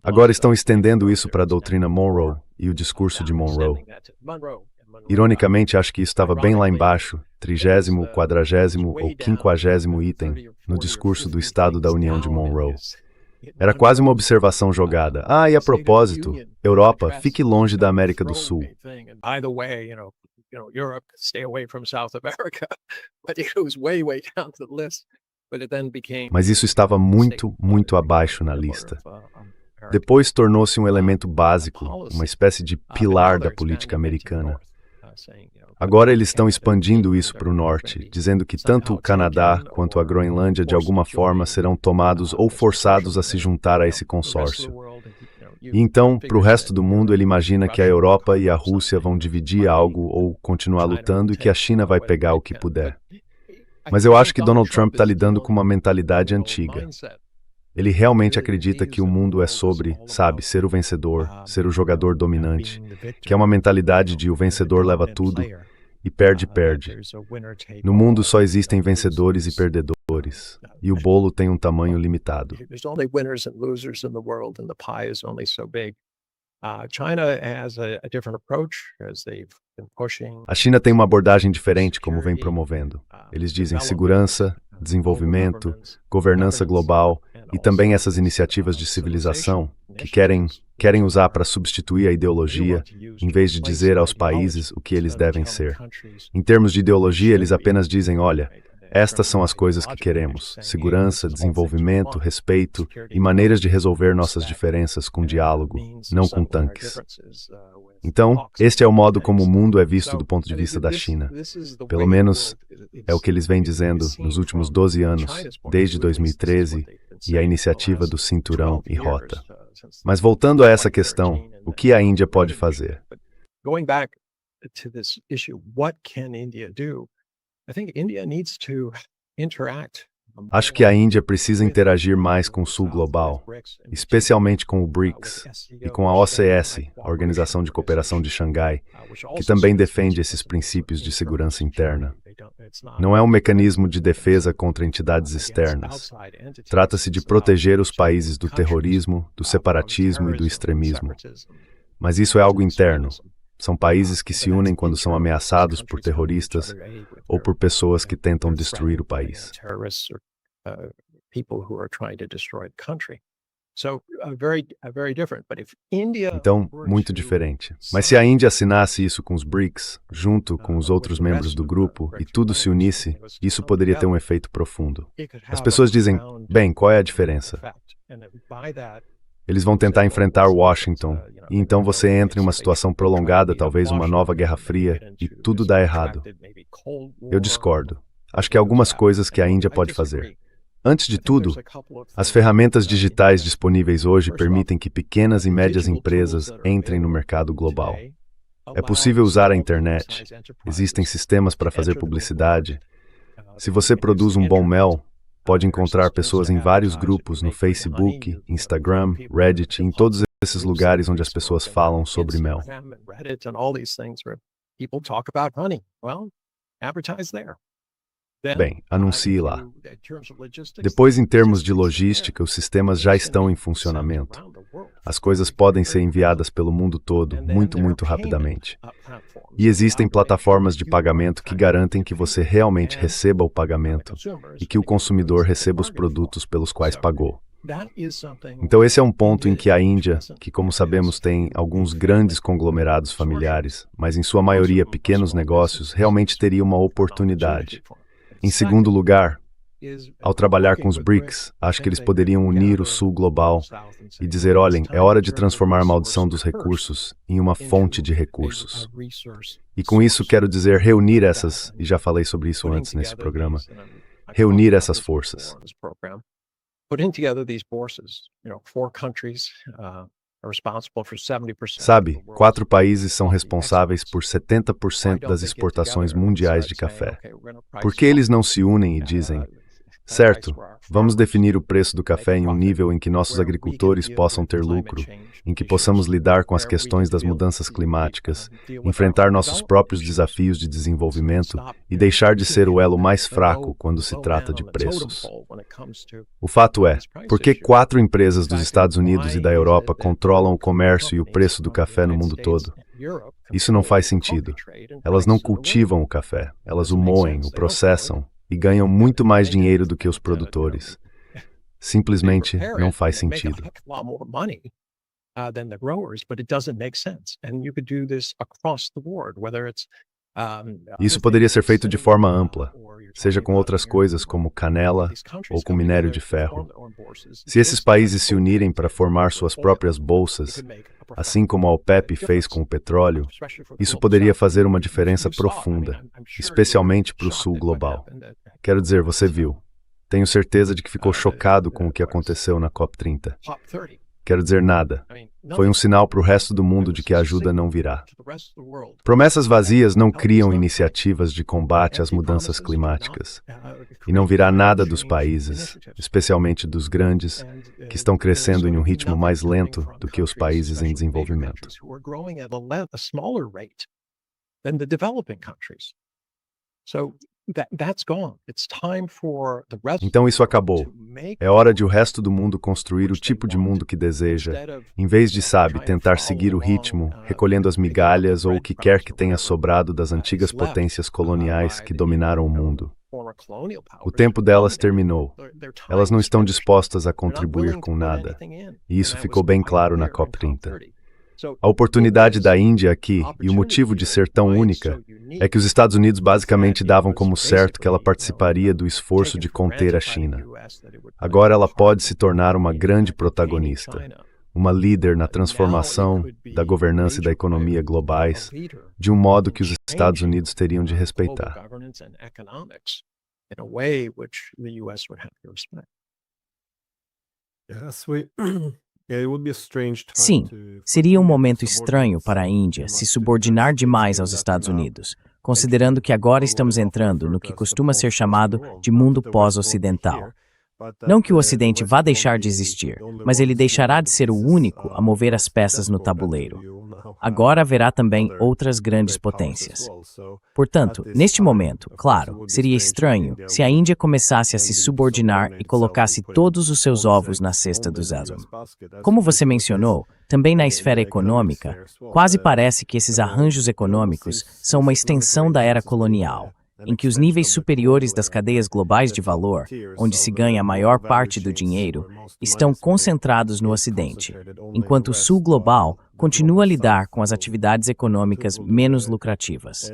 S4: Agora estão estendendo isso para a doutrina Monroe e o discurso de Monroe. Ironicamente, acho que isso estava bem lá embaixo, 30º, 40º ou 50º item, no discurso do Estado da União de Monroe. Era quase uma observação jogada. Ah, e a propósito, Europa, fique longe da América do Sul. Mas isso estava muito, muito abaixo na lista. Depois tornou-se um elemento básico, uma espécie de pilar da política americana. Agora eles estão expandindo isso para o norte, dizendo que tanto o Canadá quanto a Groenlândia de alguma forma serão tomados ou forçados a se juntar a esse consórcio. E então, para o resto do mundo, ele imagina que a Europa e a Rússia vão dividir algo ou continuar lutando e que a China vai pegar o que puder. Mas eu acho que Donald Trump está lidando com uma mentalidade antiga. Ele realmente acredita que o mundo é sobre, sabe, ser o vencedor, ser o jogador dominante, que é uma mentalidade de o vencedor leva tudo e perde. No mundo só existem vencedores e perdedores, e o bolo tem um tamanho limitado. A China tem uma abordagem diferente, como vem promovendo. Eles dizem segurança, desenvolvimento, governança global e também essas iniciativas de civilização que querem usar para substituir a ideologia, em vez de dizer aos países o que eles devem ser. Em termos de ideologia, eles apenas dizem, olha, estas são as coisas que queremos: segurança, desenvolvimento, respeito e maneiras de resolver nossas diferenças com diálogo, não com tanques. Então, este é o modo como o mundo é visto do ponto de vista da China. Pelo menos é o que eles vêm dizendo nos últimos 12 anos, desde 2013, e a iniciativa do Cinturão e Rota. Mas voltando a essa questão, o que a Índia pode fazer? Acho que a Índia precisa interagir mais com o Sul Global, especialmente com o BRICS e com a OCS, a Organização de Cooperação de Xangai, que também defende esses princípios de segurança interna. Não é um mecanismo de defesa contra entidades externas. Trata-se de proteger os países do terrorismo, do separatismo e do extremismo. Mas isso é algo interno. São países que se unem quando são ameaçados por terroristas ou por pessoas que tentam destruir o país. Então, muito diferente. Mas se a Índia assinasse isso com os BRICS, junto com os outros membros do grupo, e tudo se unisse, isso poderia ter um efeito profundo. As pessoas dizem, bem, qual é a diferença? Eles vão tentar enfrentar Washington, e então você entra em uma situação prolongada, talvez uma nova Guerra Fria, e tudo dá errado. Eu discordo. Acho que há algumas coisas que a Índia pode fazer. Antes de tudo, as ferramentas digitais disponíveis hoje permitem que pequenas e médias empresas entrem no mercado global. É possível usar a internet. Existem sistemas para fazer publicidade. Se você produz um bom mel, pode encontrar pessoas em vários grupos no Facebook, Instagram, Reddit, em todos esses lugares onde as pessoas falam sobre mel. Bem, anuncie lá. Depois, em termos de logística, os sistemas já estão em funcionamento. As coisas podem ser enviadas pelo mundo todo muito rapidamente. E existem plataformas de pagamento que garantem que você realmente receba o pagamento e que o consumidor receba os produtos pelos quais pagou. Então esse é um ponto em que a Índia, que como sabemos tem alguns grandes conglomerados familiares, mas em sua maioria pequenos negócios, realmente teria uma oportunidade. Em segundo lugar, ao trabalhar com os BRICS, acho que eles poderiam unir o Sul global e dizer, olhem, é hora de transformar a maldição dos recursos em uma fonte de recursos. E com isso quero dizer reunir essas, e já falei sobre isso antes nesse programa, reunir essas forças. Sabe, 4 países são responsáveis por 70% das exportações mundiais de café. Por que eles não se unem e dizem, certo, vamos definir o preço do café em um nível em que nossos agricultores possam ter lucro, em que possamos lidar com as questões das mudanças climáticas, enfrentar nossos próprios desafios de desenvolvimento e deixar de ser o elo mais fraco quando se trata de preços. O fato é, por que 4 empresas dos Estados Unidos e da Europa controlam o comércio e o preço do café no mundo todo? Isso não faz sentido. Elas não cultivam o café, elas o moem, o processam e ganham muito mais dinheiro do que os produtores. Simplesmente não faz sentido.
S3: Than the growers, but it doesn't make sense. And you could do this across the board, whether it's
S4: Isso poderia ser feito de forma ampla, seja com outras coisas como canela ou com minério de ferro. Se esses países se unirem para formar suas próprias bolsas, assim como a OPEP fez com o petróleo, isso poderia fazer uma diferença profunda, especialmente para o sul global. Quero dizer, você viu. Tenho certeza de que ficou chocado com o que aconteceu na COP30. Quero dizer nada. Foi um sinal para o resto do mundo de que a ajuda não virá. Promessas vazias não criam iniciativas de combate às mudanças climáticas. E não virá nada dos países, especialmente dos grandes, que estão crescendo em um ritmo mais lento do que os países em desenvolvimento. Então isso acabou. É hora de o resto do mundo construir o tipo de mundo que deseja, em vez de, tentar seguir o ritmo, recolhendo as migalhas ou o que quer que tenha sobrado das antigas potências coloniais que dominaram o mundo. O tempo delas terminou. Elas não estão dispostas a contribuir com nada. E isso ficou bem claro na COP30. A oportunidade da Índia aqui, e o motivo de ser tão única, é que os Estados Unidos basicamente davam como certo que ela participaria do esforço de conter a China. Agora ela pode se tornar uma grande protagonista, uma líder na transformação da governança e da economia globais, de um modo que os Estados Unidos teriam de respeitar.
S2: Sim, seria um momento estranho para a Índia se subordinar demais aos Estados Unidos, considerando que agora estamos entrando no que costuma ser chamado de mundo pós-ocidental. Não que o Ocidente vá deixar de existir, mas ele deixará de ser o único a mover as peças no tabuleiro. Agora haverá também outras grandes potências. Portanto, neste momento, claro, seria estranho se a Índia começasse a se subordinar e colocasse todos os seus ovos na cesta dos ASEAN. Como você mencionou, também na esfera econômica, quase parece que esses arranjos econômicos são uma extensão da era colonial, em que os níveis superiores das cadeias globais de valor, onde se ganha a maior parte do dinheiro, estão concentrados no Ocidente, enquanto o Sul global continua a lidar com as atividades econômicas menos lucrativas.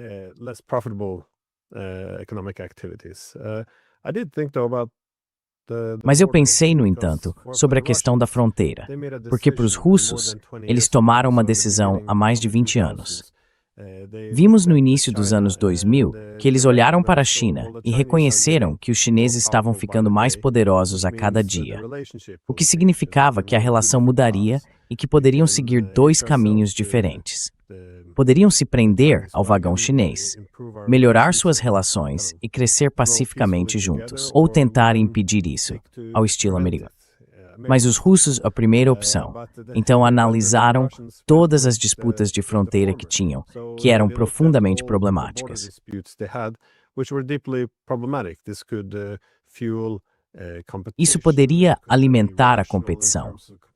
S2: Mas eu pensei, no entanto, sobre a questão da fronteira, porque para os russos, eles tomaram uma decisão há mais de 20 anos. Vimos no início dos anos 2000 que eles olharam para a China e reconheceram que os chineses estavam ficando mais poderosos a cada dia, o que significava que a relação mudaria e que poderiam seguir 2 caminhos diferentes. Poderiam se prender ao vagão chinês, melhorar suas relações e crescer pacificamente juntos, ou tentar impedir isso, ao estilo americano. Mas os russos a primeira opção, então analisaram todas as disputas de fronteira que tinham, que eram profundamente problemáticas.
S1: which were deeply problematic. This could fuel
S2: Isso poderia alimentar a competição.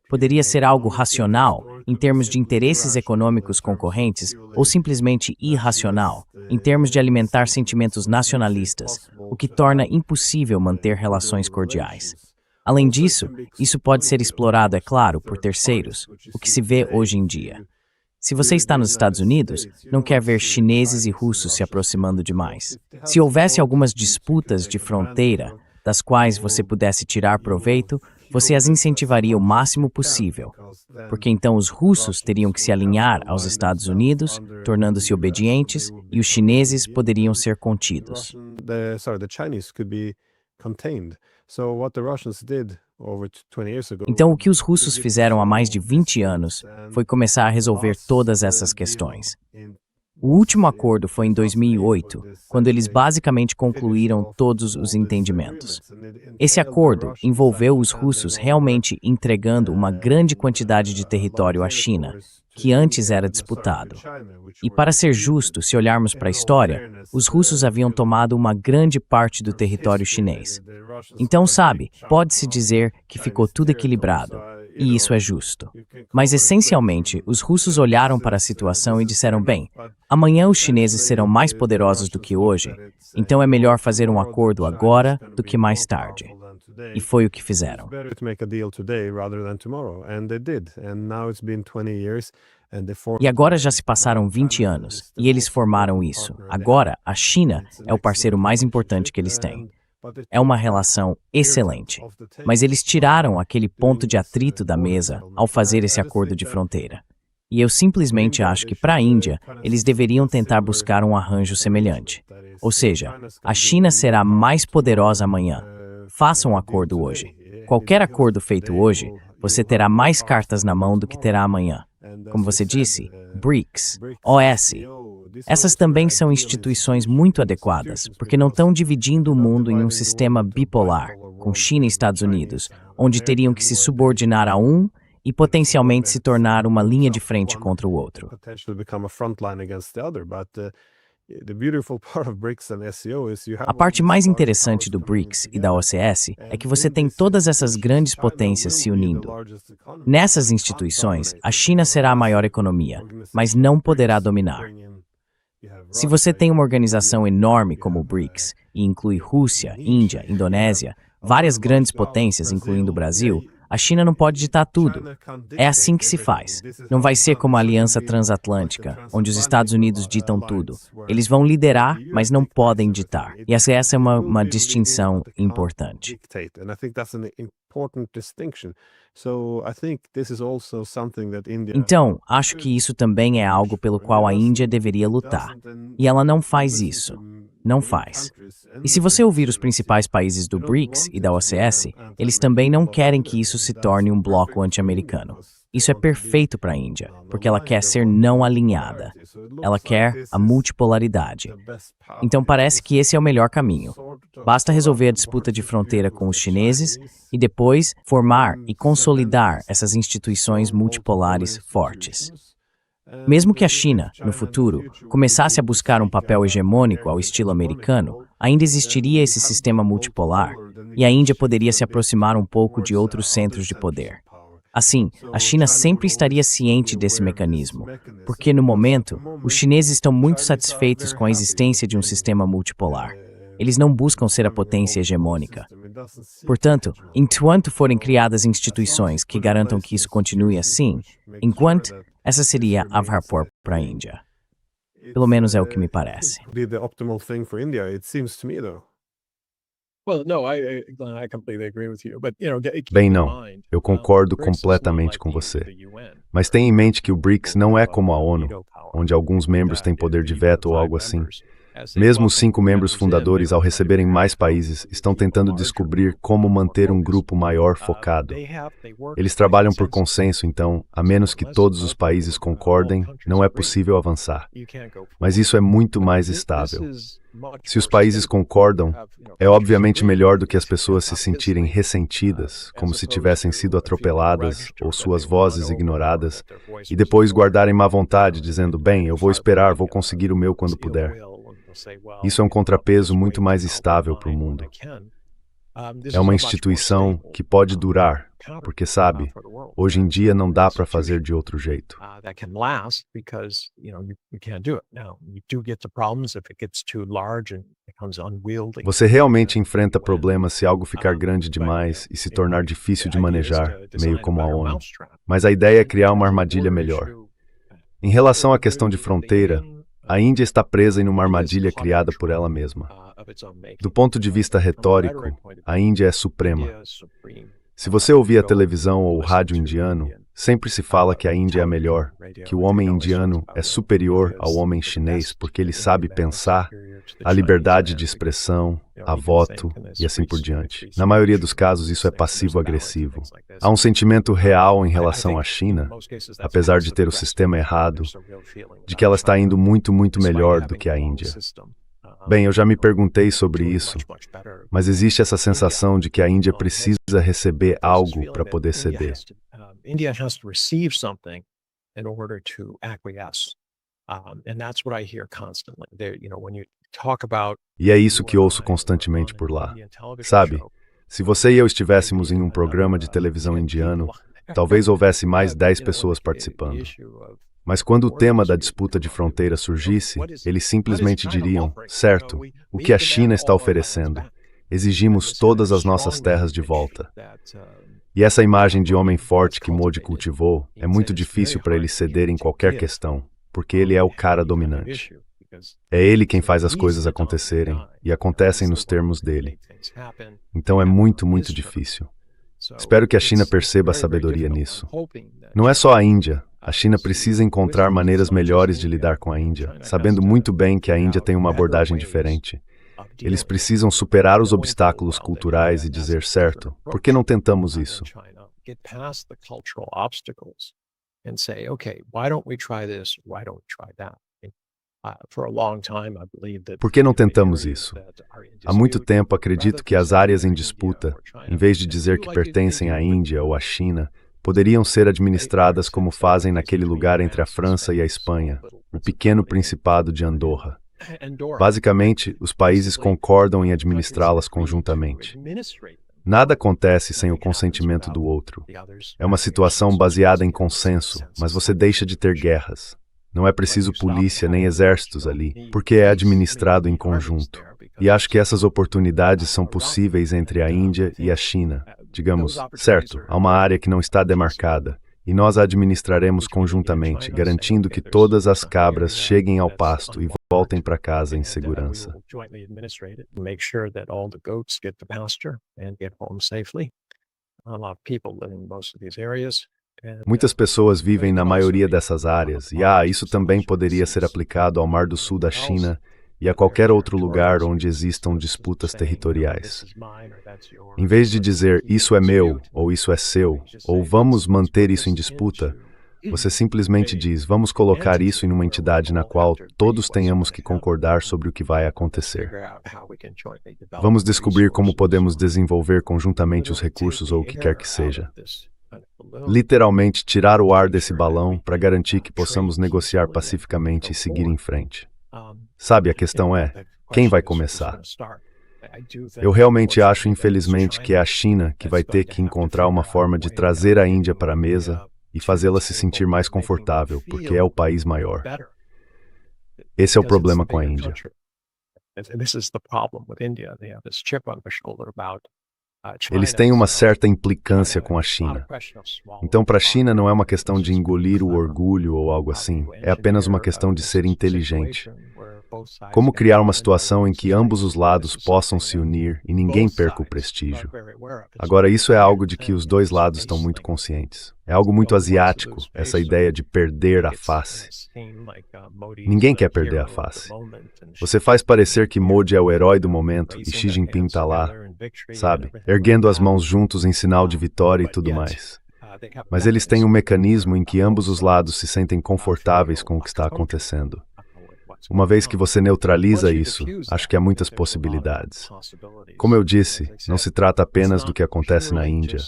S2: Poderia ser algo racional, em termos de interesses econômicos concorrentes, ou simplesmente irracional, em termos de alimentar sentimentos nacionalistas, o que torna impossível manter relações cordiais. Além disso, isso pode ser explorado, é claro, por terceiros, o que se vê hoje em dia. Se você está nos Estados Unidos, não quer ver chineses e russos se aproximando demais. Se houvesse algumas disputas de fronteira, das quais você pudesse tirar proveito, você as incentivaria o máximo possível, porque então os russos teriam que se alinhar aos Estados Unidos, tornando-se obedientes, e os chineses poderiam ser contidos. Então, o que os russos fizeram há mais de 20 anos foi começar a resolver todas essas questões. O último acordo foi em 2008, quando eles basicamente concluíram todos os entendimentos. Esse acordo envolveu os russos realmente entregando uma grande quantidade de território à China, que antes era disputado. E para ser justo, se olharmos para a história, os russos haviam tomado uma grande parte do território chinês. Então, sabe, pode-se dizer que ficou tudo equilibrado, e isso é justo. Mas, essencialmente, os russos olharam para a situação e disseram, bem, amanhã os chineses serão mais poderosos do que hoje, então é melhor fazer um acordo agora do que mais tarde. E foi o que fizeram. E agora já se passaram 20 anos, e eles formaram isso. Agora, a China é o parceiro mais importante que eles têm. É uma relação excelente, mas eles tiraram aquele ponto de atrito da mesa ao fazer esse acordo de fronteira. E eu simplesmente acho que para a Índia, eles deveriam tentar buscar um arranjo semelhante. Ou seja, a China será mais poderosa amanhã. Faça um acordo hoje. Qualquer acordo feito hoje, você terá mais cartas na mão do que terá amanhã. Como você disse, BRICS, OS. Essas também são instituições muito adequadas, porque não estão dividindo o mundo em um sistema bipolar, com China e Estados Unidos, onde teriam que se subordinar a um e potencialmente se tornar uma linha de frente contra o outro. A parte mais interessante do BRICS e da OCS é que você tem todas essas grandes potências se unindo. Nessas instituições, a China será a maior economia, mas não poderá dominar. Se você tem uma organização enorme como o BRICS, e inclui Rússia, Índia, Indonésia, várias grandes potências, incluindo o Brasil, a China não pode ditar tudo. É assim que se faz. Não vai ser como a Aliança Transatlântica, onde os Estados Unidos ditam tudo. Eles vão liderar, mas não podem ditar. E essa é uma distinção importante. Então, acho que isso também é algo pelo qual a Índia deveria lutar. E ela não faz isso. Não faz. E se você ouvir os principais países do BRICS e da OCS, eles também não querem que isso se torne um bloco anti-americano. Isso é perfeito para a Índia, porque ela quer ser não alinhada. Ela quer a multipolaridade. Então parece que esse é o melhor caminho. Basta resolver a disputa de fronteira com os chineses e depois formar e consolidar essas instituições multipolares fortes. Mesmo que a China, no futuro, começasse a buscar um papel hegemônico ao estilo americano, ainda existiria esse sistema multipolar, e a Índia poderia se aproximar um pouco de outros centros de poder. Assim, a China sempre estaria ciente desse mecanismo, porque no momento, os chineses estão muito satisfeitos com a existência de um sistema multipolar. Eles não buscam ser a potência hegemônica. Portanto, enquanto forem criadas instituições que garantam que isso continue assim, essa seria a vapor para a Índia. Pelo menos é o que me parece.
S4: Bem, não. Eu concordo completamente com você. Mas tenha em mente que o BRICS não é como a ONU, onde alguns membros têm poder de veto ou algo assim. Mesmo os 5 membros fundadores, ao receberem mais países, estão tentando descobrir como manter um grupo maior focado. Eles trabalham por consenso, então, a menos que todos os países concordem, não é possível avançar. Mas isso é muito mais estável. Se os países concordam, é obviamente melhor do que as pessoas se sentirem ressentidas, como se tivessem sido atropeladas ou suas vozes ignoradas, e depois guardarem má vontade, dizendo, bem, eu vou esperar, vou conseguir o meu quando puder. Isso é um contrapeso muito mais estável para o mundo. É uma instituição que pode durar, porque sabe, hoje em dia não dá para fazer de outro jeito. Você realmente enfrenta problemas se algo ficar grande demais e se tornar difícil de manejar, meio como a ONU. Mas a ideia é criar uma armadilha melhor. Em relação à questão de fronteira, a Índia está presa em uma armadilha criada por ela mesma. Do ponto de vista retórico, a Índia é suprema. Se você ouvir a televisão ou o rádio indiano, sempre se fala que a Índia é a melhor, que o homem indiano é superior ao homem chinês porque ele sabe pensar, a liberdade de expressão, a voto e assim por diante. Na maioria dos casos, isso é passivo-agressivo. Há um sentimento real em relação à China, apesar de ter o sistema errado, de que ela está indo muito, muito melhor do que a Índia. Bem, eu já me perguntei sobre isso, mas existe essa sensação de que a Índia precisa receber algo para poder ceder. E é isso que ouço constantemente por lá. Sabe, se você e eu estivéssemos em um programa de televisão indiano, talvez houvesse mais 10 pessoas participando. Mas quando o tema da disputa de fronteira surgisse, eles simplesmente diriam, certo, o que a China está oferecendo? Exigimos todas as nossas terras de volta. E essa imagem de homem forte que Modi cultivou, é muito difícil para ele ceder em qualquer questão, porque ele é o cara dominante. É ele quem faz as coisas acontecerem, e acontecem nos termos dele. Então é muito, muito difícil. Espero que a China perceba a sabedoria nisso. Não é só a Índia. A China precisa encontrar maneiras melhores de lidar com a Índia, sabendo muito bem que a Índia tem uma abordagem diferente. Eles precisam superar os obstáculos culturais e dizer, certo, por que não tentamos isso? Por que não tentamos isso? Há muito tempo acredito que as áreas em disputa, em vez de dizer que pertencem à Índia ou à China, poderiam ser administradas como fazem naquele lugar entre a França e a Espanha, o pequeno Principado de Andorra. Basicamente, os países concordam em administrá-las conjuntamente. Nada acontece sem o consentimento do outro. É uma situação baseada em consenso, mas você deixa de ter guerras. Não é preciso polícia nem exércitos ali, porque é administrado em conjunto. E acho que essas oportunidades são possíveis entre a Índia e a China. Digamos, certo, há uma área que não está demarcada, e nós a administraremos conjuntamente, garantindo que todas as cabras cheguem ao pasto e voltem para casa em segurança. Muitas pessoas vivem na maioria dessas áreas, e isso também poderia ser aplicado ao Mar do Sul da China e a qualquer outro lugar onde existam disputas territoriais. Em vez de dizer isso é meu, ou isso é seu, ou vamos manter isso em disputa, você simplesmente diz, vamos colocar isso em uma entidade na qual todos tenhamos que concordar sobre o que vai acontecer. Vamos descobrir como podemos desenvolver conjuntamente os recursos ou o que quer que seja. Literalmente tirar o ar desse balão para garantir que possamos negociar pacificamente e seguir em frente. Sabe, a questão é, quem vai começar? Eu realmente acho, infelizmente, que é a China que vai ter que encontrar uma forma de trazer a Índia para a mesa e fazê-la se sentir mais confortável, porque é o país maior. Esse é o problema com a Índia. Eles têm uma certa implicância com a China. Então, para a China não é uma questão de engolir o orgulho ou algo assim, é apenas uma questão de ser inteligente. Como criar uma situação em que ambos os lados possam se unir e ninguém perca o prestígio. Agora, isso é algo de que os dois lados estão muito conscientes. É algo muito asiático, essa ideia de perder a face. Ninguém quer perder a face. Você faz parecer que Modi é o herói do momento e Xi Jinping está lá, sabe, erguendo as mãos juntos em sinal de vitória e tudo mais. Mas eles têm um mecanismo em que ambos os lados se sentem confortáveis com o que está acontecendo. Uma vez que você neutraliza isso, acho que há muitas possibilidades. Como eu disse, não se trata apenas do que acontece na Índia.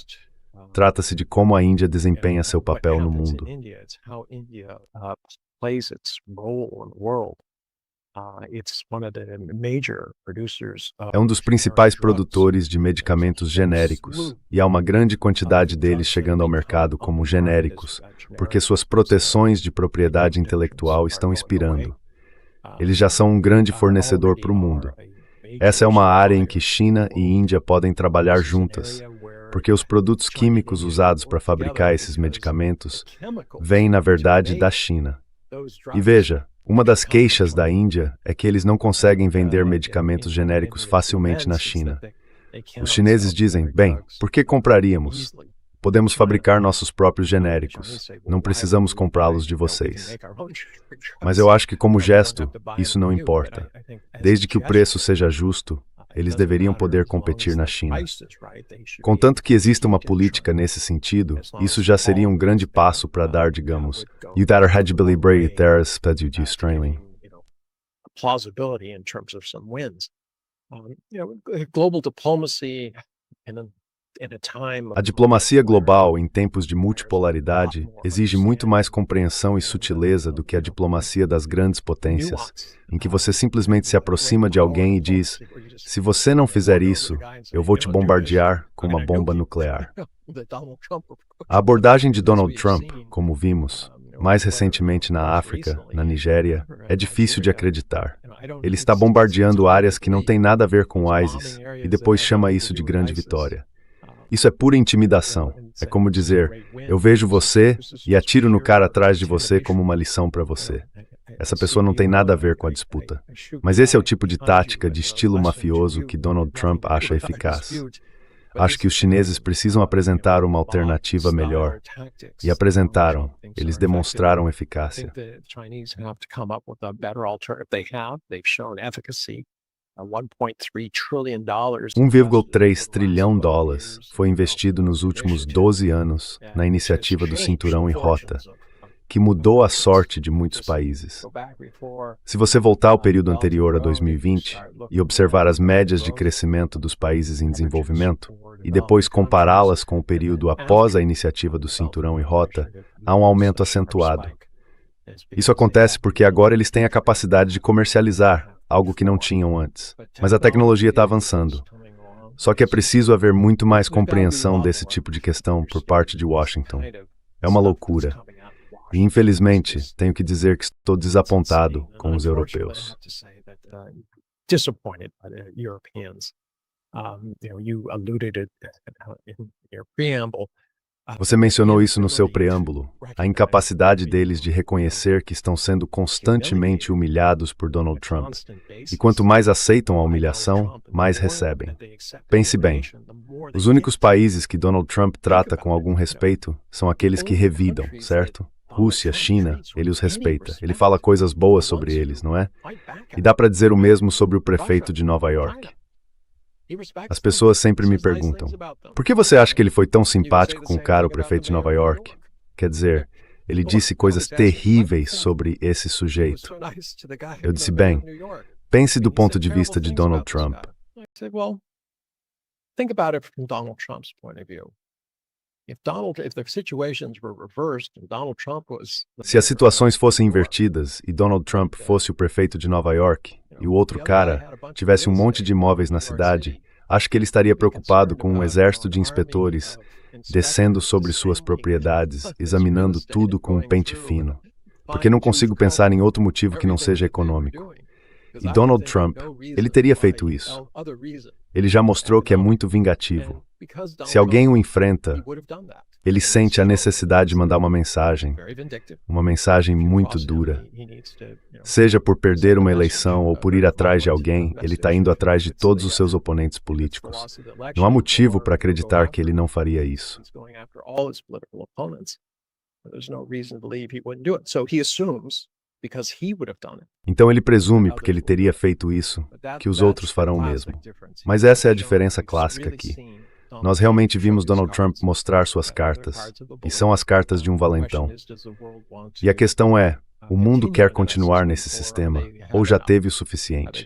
S4: Trata-se de como a Índia desempenha seu papel no mundo. É um dos principais produtores de medicamentos genéricos, e há uma grande quantidade deles chegando ao mercado como genéricos, porque suas proteções de propriedade intelectual estão expirando. Eles já são um grande fornecedor para o mundo. Essa é uma área em que China e Índia podem trabalhar juntas, porque os produtos químicos usados para fabricar esses medicamentos vêm, na verdade, da China. E veja, uma das queixas da Índia é que eles não conseguem vender medicamentos genéricos facilmente na China. Os chineses dizem, bem, por que compraríamos? Podemos fabricar nossos próprios genéricos. Não precisamos comprá-los de vocês. Mas eu acho que, como gesto, isso não importa. Desde que o preço seja justo, eles deveriam poder competir na China. Contanto que exista uma política nesse sentido, isso já seria um grande passo para dar, digamos, you that are hedgibly brave there is you do straining.
S3: Plausibility in terms of some wins. Global diplomacy
S4: A diplomacia global em tempos de multipolaridade exige muito mais compreensão e sutileza do que a diplomacia das grandes potências, em que você simplesmente se aproxima de alguém e diz, se você não fizer isso, eu vou te bombardear com uma bomba nuclear. A abordagem de Donald Trump, como vimos, mais recentemente na África, na Nigéria, é difícil de acreditar. Ele está bombardeando áreas que não têm nada a ver com o ISIS e depois chama isso de grande vitória. Isso é pura intimidação. É como dizer, eu vejo você e atiro no cara atrás de você como uma lição para você. Essa pessoa não tem nada a ver com a disputa. Mas esse é o tipo de tática de estilo mafioso que Donald Trump acha eficaz. Acho que os chineses precisam apresentar uma alternativa melhor. E apresentaram. Eles demonstraram eficácia. 1,3 trilhão dólares foi investido nos últimos 12 anos na iniciativa do Cinturão e Rota, que mudou a sorte de muitos países. Se você voltar ao período anterior a 2020 e observar as médias de crescimento dos países em desenvolvimento, e depois compará-las com o período após a iniciativa do Cinturão e Rota, há um aumento acentuado. Isso acontece porque agora eles têm a capacidade de comercializar, algo que não tinham antes. Mas a tecnologia está avançando. Só que é preciso haver muito mais compreensão desse tipo de questão por parte de Washington. É uma loucura. E, infelizmente, tenho que dizer que estou desapontado com os europeus. Você mencionou isso no seu preâmbulo, a incapacidade deles de reconhecer que estão sendo constantemente humilhados por Donald Trump. E quanto mais aceitam a humilhação, mais recebem. Pense bem, os únicos países que Donald Trump trata com algum respeito são aqueles que revidam, certo? Rússia, China, ele os respeita. Ele fala coisas boas sobre eles, não é? E dá para dizer o mesmo sobre o prefeito de Nova York. As pessoas sempre me perguntam, por que você acha que ele foi tão simpático com o cara, o prefeito de Nova York? Quer dizer, ele disse coisas terríveis sobre esse sujeito. Eu disse, bem, pense do ponto de vista de Donald Trump. Se as situações fossem invertidas e Donald Trump fosse o prefeito de Nova York e o outro cara tivesse um monte de imóveis na cidade, acho que ele estaria preocupado com um exército de inspetores descendo sobre suas propriedades, examinando tudo com um pente fino. Porque não consigo pensar em outro motivo que não seja econômico. E Donald Trump, ele teria feito isso. Ele já mostrou que é muito vingativo. Se alguém o enfrenta, ele sente a necessidade de mandar uma mensagem muito dura. Seja por perder uma eleição ou por ir atrás de alguém, ele está indo atrás de todos os seus oponentes políticos. Não há motivo para acreditar que ele não faria isso. Então ele presume, porque ele teria feito isso, que os outros farão o mesmo. Mas essa é a diferença clássica aqui. Nós realmente vimos Donald Trump mostrar suas cartas, e são as cartas de um valentão. E a questão é, o mundo quer continuar nesse sistema, ou já teve o suficiente?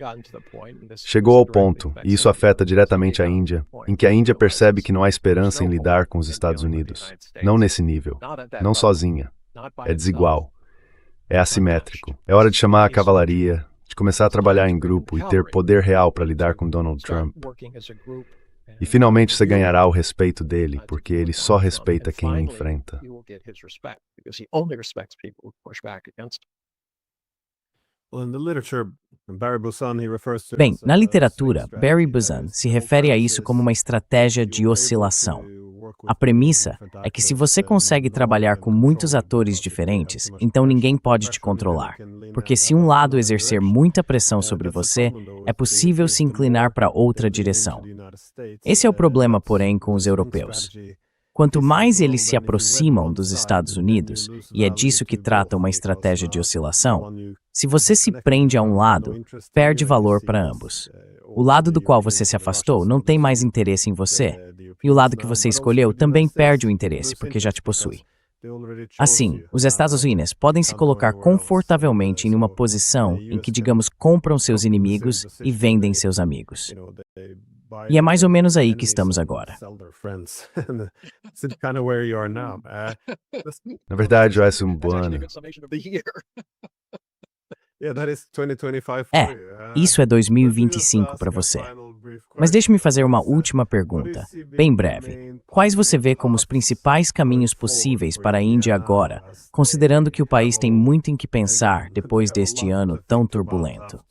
S4: Chegou ao ponto, e isso afeta diretamente a Índia, em que a Índia percebe que não há esperança em lidar com os Estados Unidos. Não nesse nível, não sozinha. É desigual. É assimétrico. É hora de chamar a cavalaria, de começar a trabalhar em grupo e ter poder real para lidar com Donald Trump. E finalmente você ganhará o respeito dele, porque ele só respeita quem o enfrenta.
S2: Bem, na literatura, Barry Buzan se refere a isso como uma estratégia de oscilação. A premissa é que se você consegue trabalhar com muitos atores diferentes, então ninguém pode te controlar. Porque se um lado exercer muita pressão sobre você, é possível se inclinar para outra direção. Esse é o problema, porém, com os europeus. Quanto mais eles se aproximam dos Estados Unidos, e é disso que trata uma estratégia de oscilação, se você se prende a um lado, perde valor para ambos. O lado do qual você se afastou não tem mais interesse em você, e o lado que você escolheu também perde o interesse, porque já te possui. Assim, os Estados Unidos podem se colocar confortavelmente em uma posição em que, digamos, compram seus inimigos e vendem seus amigos. E é mais ou menos aí que estamos agora.
S4: Na verdade, é um bom ano.
S2: Isso é 2025 para você. Mas deixe-me fazer uma última pergunta, bem breve. Quais você vê como os principais caminhos possíveis para a Índia agora, considerando que o país tem muito em que pensar depois deste ano tão turbulento?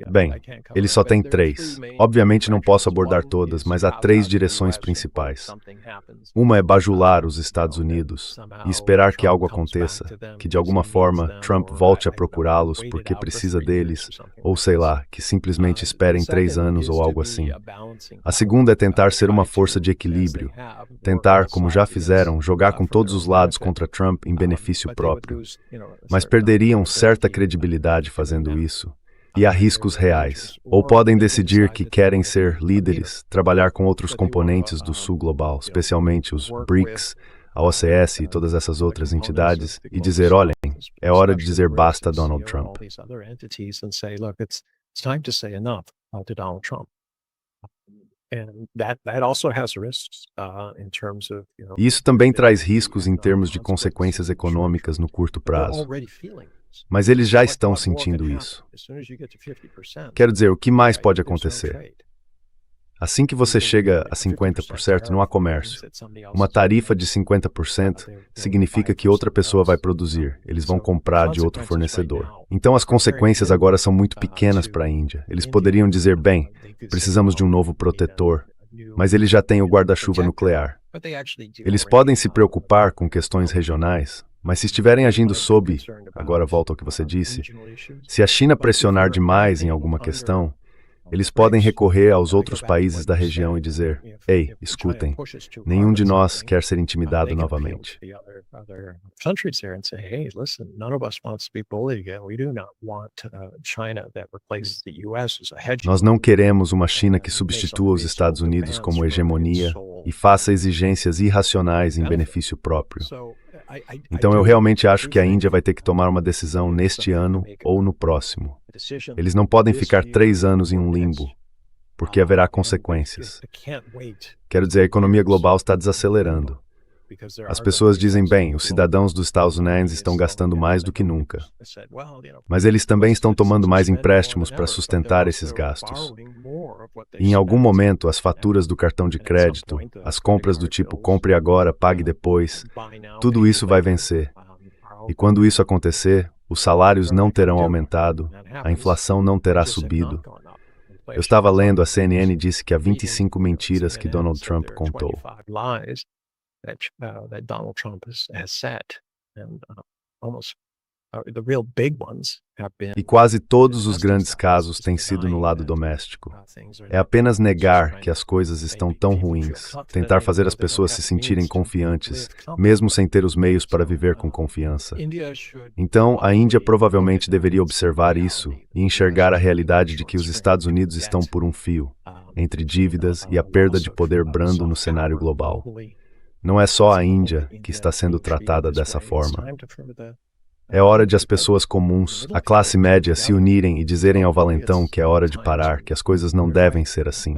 S4: Bem, ele só tem 3. Obviamente não posso abordar todas, mas há 3 direções principais. Uma é bajular os Estados Unidos e esperar que algo aconteça, que de alguma forma Trump volte a procurá-los porque precisa deles, ou sei lá, que simplesmente esperem 3 anos ou algo assim. A segunda é tentar ser uma força de equilíbrio, tentar, como já fizeram, jogar com todos os lados contra Trump em benefício próprio. Mas perderiam certa credibilidade fazendo isso. E há riscos reais. Ou podem decidir que querem ser líderes, trabalhar com outros componentes do Sul global, especialmente os BRICS, a OCS e todas essas outras entidades, e dizer, olhem, é hora de dizer basta a Donald Trump. E isso também traz riscos em termos de consequências econômicas no curto prazo. Mas eles já estão sentindo isso. Quero dizer, o que mais pode acontecer? Assim que você chega a 50%, não há comércio. Uma tarifa de 50% significa que outra pessoa vai produzir. Eles vão comprar de outro fornecedor. Então as consequências agora são muito pequenas para a Índia. Eles poderiam dizer, bem, precisamos de um novo protetor, mas eles já têm o guarda-chuva nuclear. Eles podem se preocupar com questões regionais, mas se estiverem agindo sob, agora volto ao que você disse, se a China pressionar demais em alguma questão, eles podem recorrer aos outros países da região e dizer, ei, escutem, nenhum de nós quer ser intimidado novamente. Nós não queremos uma China que substitua os Estados Unidos como hegemonia e faça exigências irracionais em benefício próprio. Então eu realmente acho que a Índia vai ter que tomar uma decisão neste ano ou no próximo. Eles não podem ficar 3 anos em um limbo, porque haverá consequências. Quero dizer, a economia global está desacelerando. As pessoas dizem, bem, os cidadãos dos Estados Unidos estão gastando mais do que nunca. Mas eles também estão tomando mais empréstimos para sustentar esses gastos. E em algum momento, as faturas do cartão de crédito, as compras do tipo compre agora, pague depois, tudo isso vai vencer. E quando isso acontecer, os salários não terão aumentado, a inflação não terá subido. Eu estava lendo, a CNN disse que há 25 mentiras que Donald Trump contou. E quase todos os grandes casos têm sido no lado doméstico. É apenas negar que as coisas estão tão ruins, tentar fazer as pessoas se sentirem confiantes, mesmo sem ter os meios para viver com confiança. Então, a Índia provavelmente deveria observar isso e enxergar a realidade de que os Estados Unidos estão por um fio, entre dívidas e a perda de poder brando no cenário global. Não é só a Índia que está sendo tratada dessa forma. É hora de as pessoas comuns, a classe média, se unirem e dizerem ao valentão que é hora de parar, que as coisas não devem ser assim.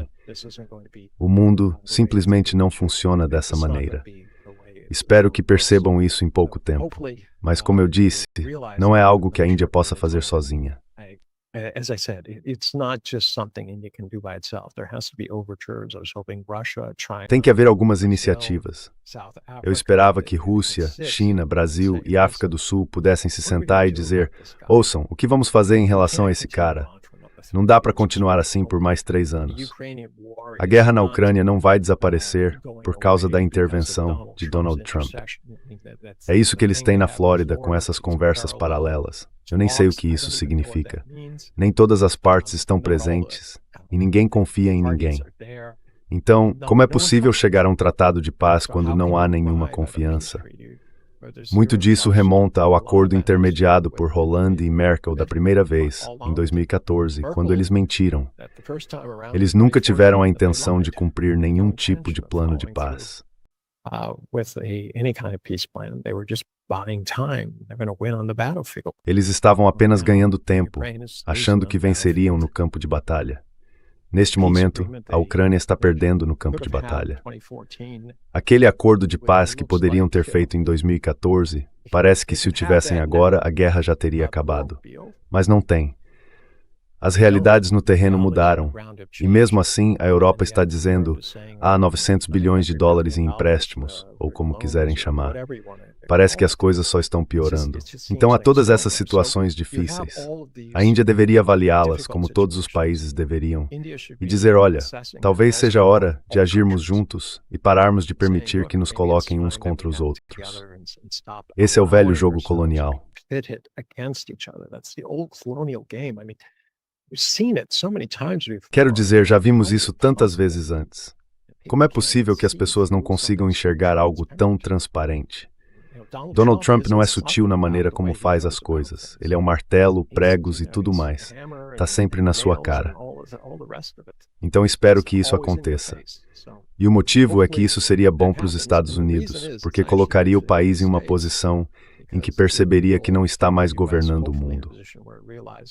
S4: O mundo simplesmente não funciona dessa maneira. Espero que percebam isso em pouco tempo. Mas, como eu disse, não é algo que a Índia possa fazer sozinha.
S3: As I said, it's not just something India can do by itself. There has to be overtures. I was hoping Russia, China.
S4: Tem que haver algumas iniciativas. Eu esperava que Rússia, China, Brasil e África do Sul pudessem se sentar e dizer: ouçam, o que vamos fazer em relação a esse cara? Não dá para continuar assim por mais 3 anos. A guerra na Ucrânia não vai desaparecer por causa da intervenção de Donald Trump. É isso que eles têm na Flórida com essas conversas paralelas. Eu nem sei o que isso significa. Nem todas as partes estão presentes e ninguém confia em ninguém. Então, como é possível chegar a um tratado de paz quando não há nenhuma confiança? Muito disso remonta ao acordo intermediado por Hollande e Merkel da primeira vez, em 2014, quando eles mentiram. Eles nunca tiveram a intenção de cumprir nenhum tipo de plano de paz. Eles estavam apenas ganhando tempo, achando que venceriam no campo de batalha. Neste momento, a Ucrânia está perdendo no campo de batalha. Aquele acordo de paz que poderiam ter feito em 2014, parece que se o tivessem agora, a guerra já teria acabado. Mas não tem. As realidades no terreno mudaram, e mesmo assim a Europa está dizendo: há 900 bilhões de dólares em empréstimos, ou como quiserem chamar. Parece que as coisas só estão piorando. Então há todas essas situações difíceis. A Índia deveria avaliá-las como todos os países deveriam, e dizer: olha, talvez seja a hora de agirmos juntos e pararmos de permitir que nos coloquem uns contra os outros. Esse é o velho jogo colonial. Quero dizer, já vimos isso tantas vezes antes. Como é possível que as pessoas não consigam enxergar algo tão transparente? Donald Trump não é sutil na maneira como faz as coisas. Ele é um martelo, pregos e tudo mais. Está sempre na sua cara. Então espero que isso aconteça. E o motivo é que isso seria bom para os Estados Unidos, porque colocaria o país em uma posição em que perceberia que não está mais governando o mundo.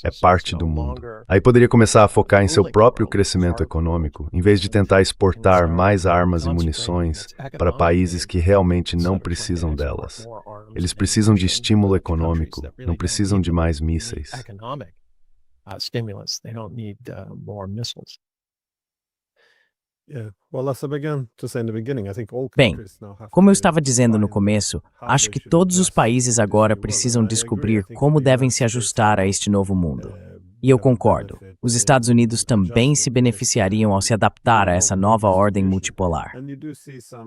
S4: É parte do mundo. Aí poderia começar a focar em seu próprio crescimento econômico, em vez de tentar exportar mais armas e munições para países que realmente não precisam delas. Eles precisam de estímulo econômico, não precisam de mais mísseis.
S2: Bem, como eu estava dizendo no começo, acho que todos os países agora precisam descobrir como devem se ajustar a este novo mundo. E eu concordo, os Estados Unidos também se beneficiariam ao se adaptar a essa nova ordem multipolar.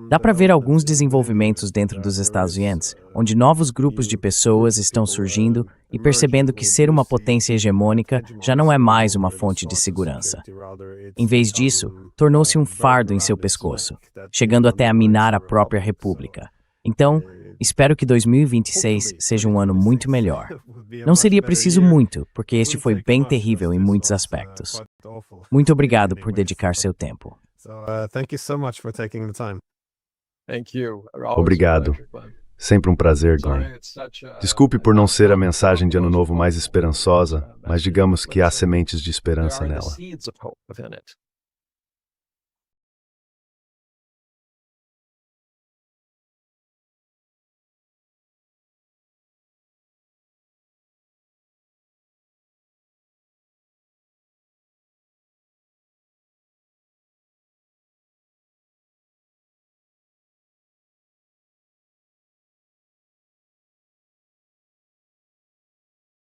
S2: Dá para ver alguns desenvolvimentos dentro dos Estados Unidos, onde novos grupos de pessoas estão surgindo e percebendo que ser uma potência hegemônica já não é mais uma fonte de segurança. Em vez disso, tornou-se um fardo em seu pescoço, chegando até a minar a própria república. Então, espero que 2026 seja um ano muito melhor. Não seria preciso muito, porque este foi bem terrível em muitos aspectos. Muito obrigado por dedicar seu tempo.
S4: Obrigado. Sempre um prazer, Glenn. Desculpe por não ser a mensagem de Ano Novo mais esperançosa, mas digamos que há sementes de esperança nela.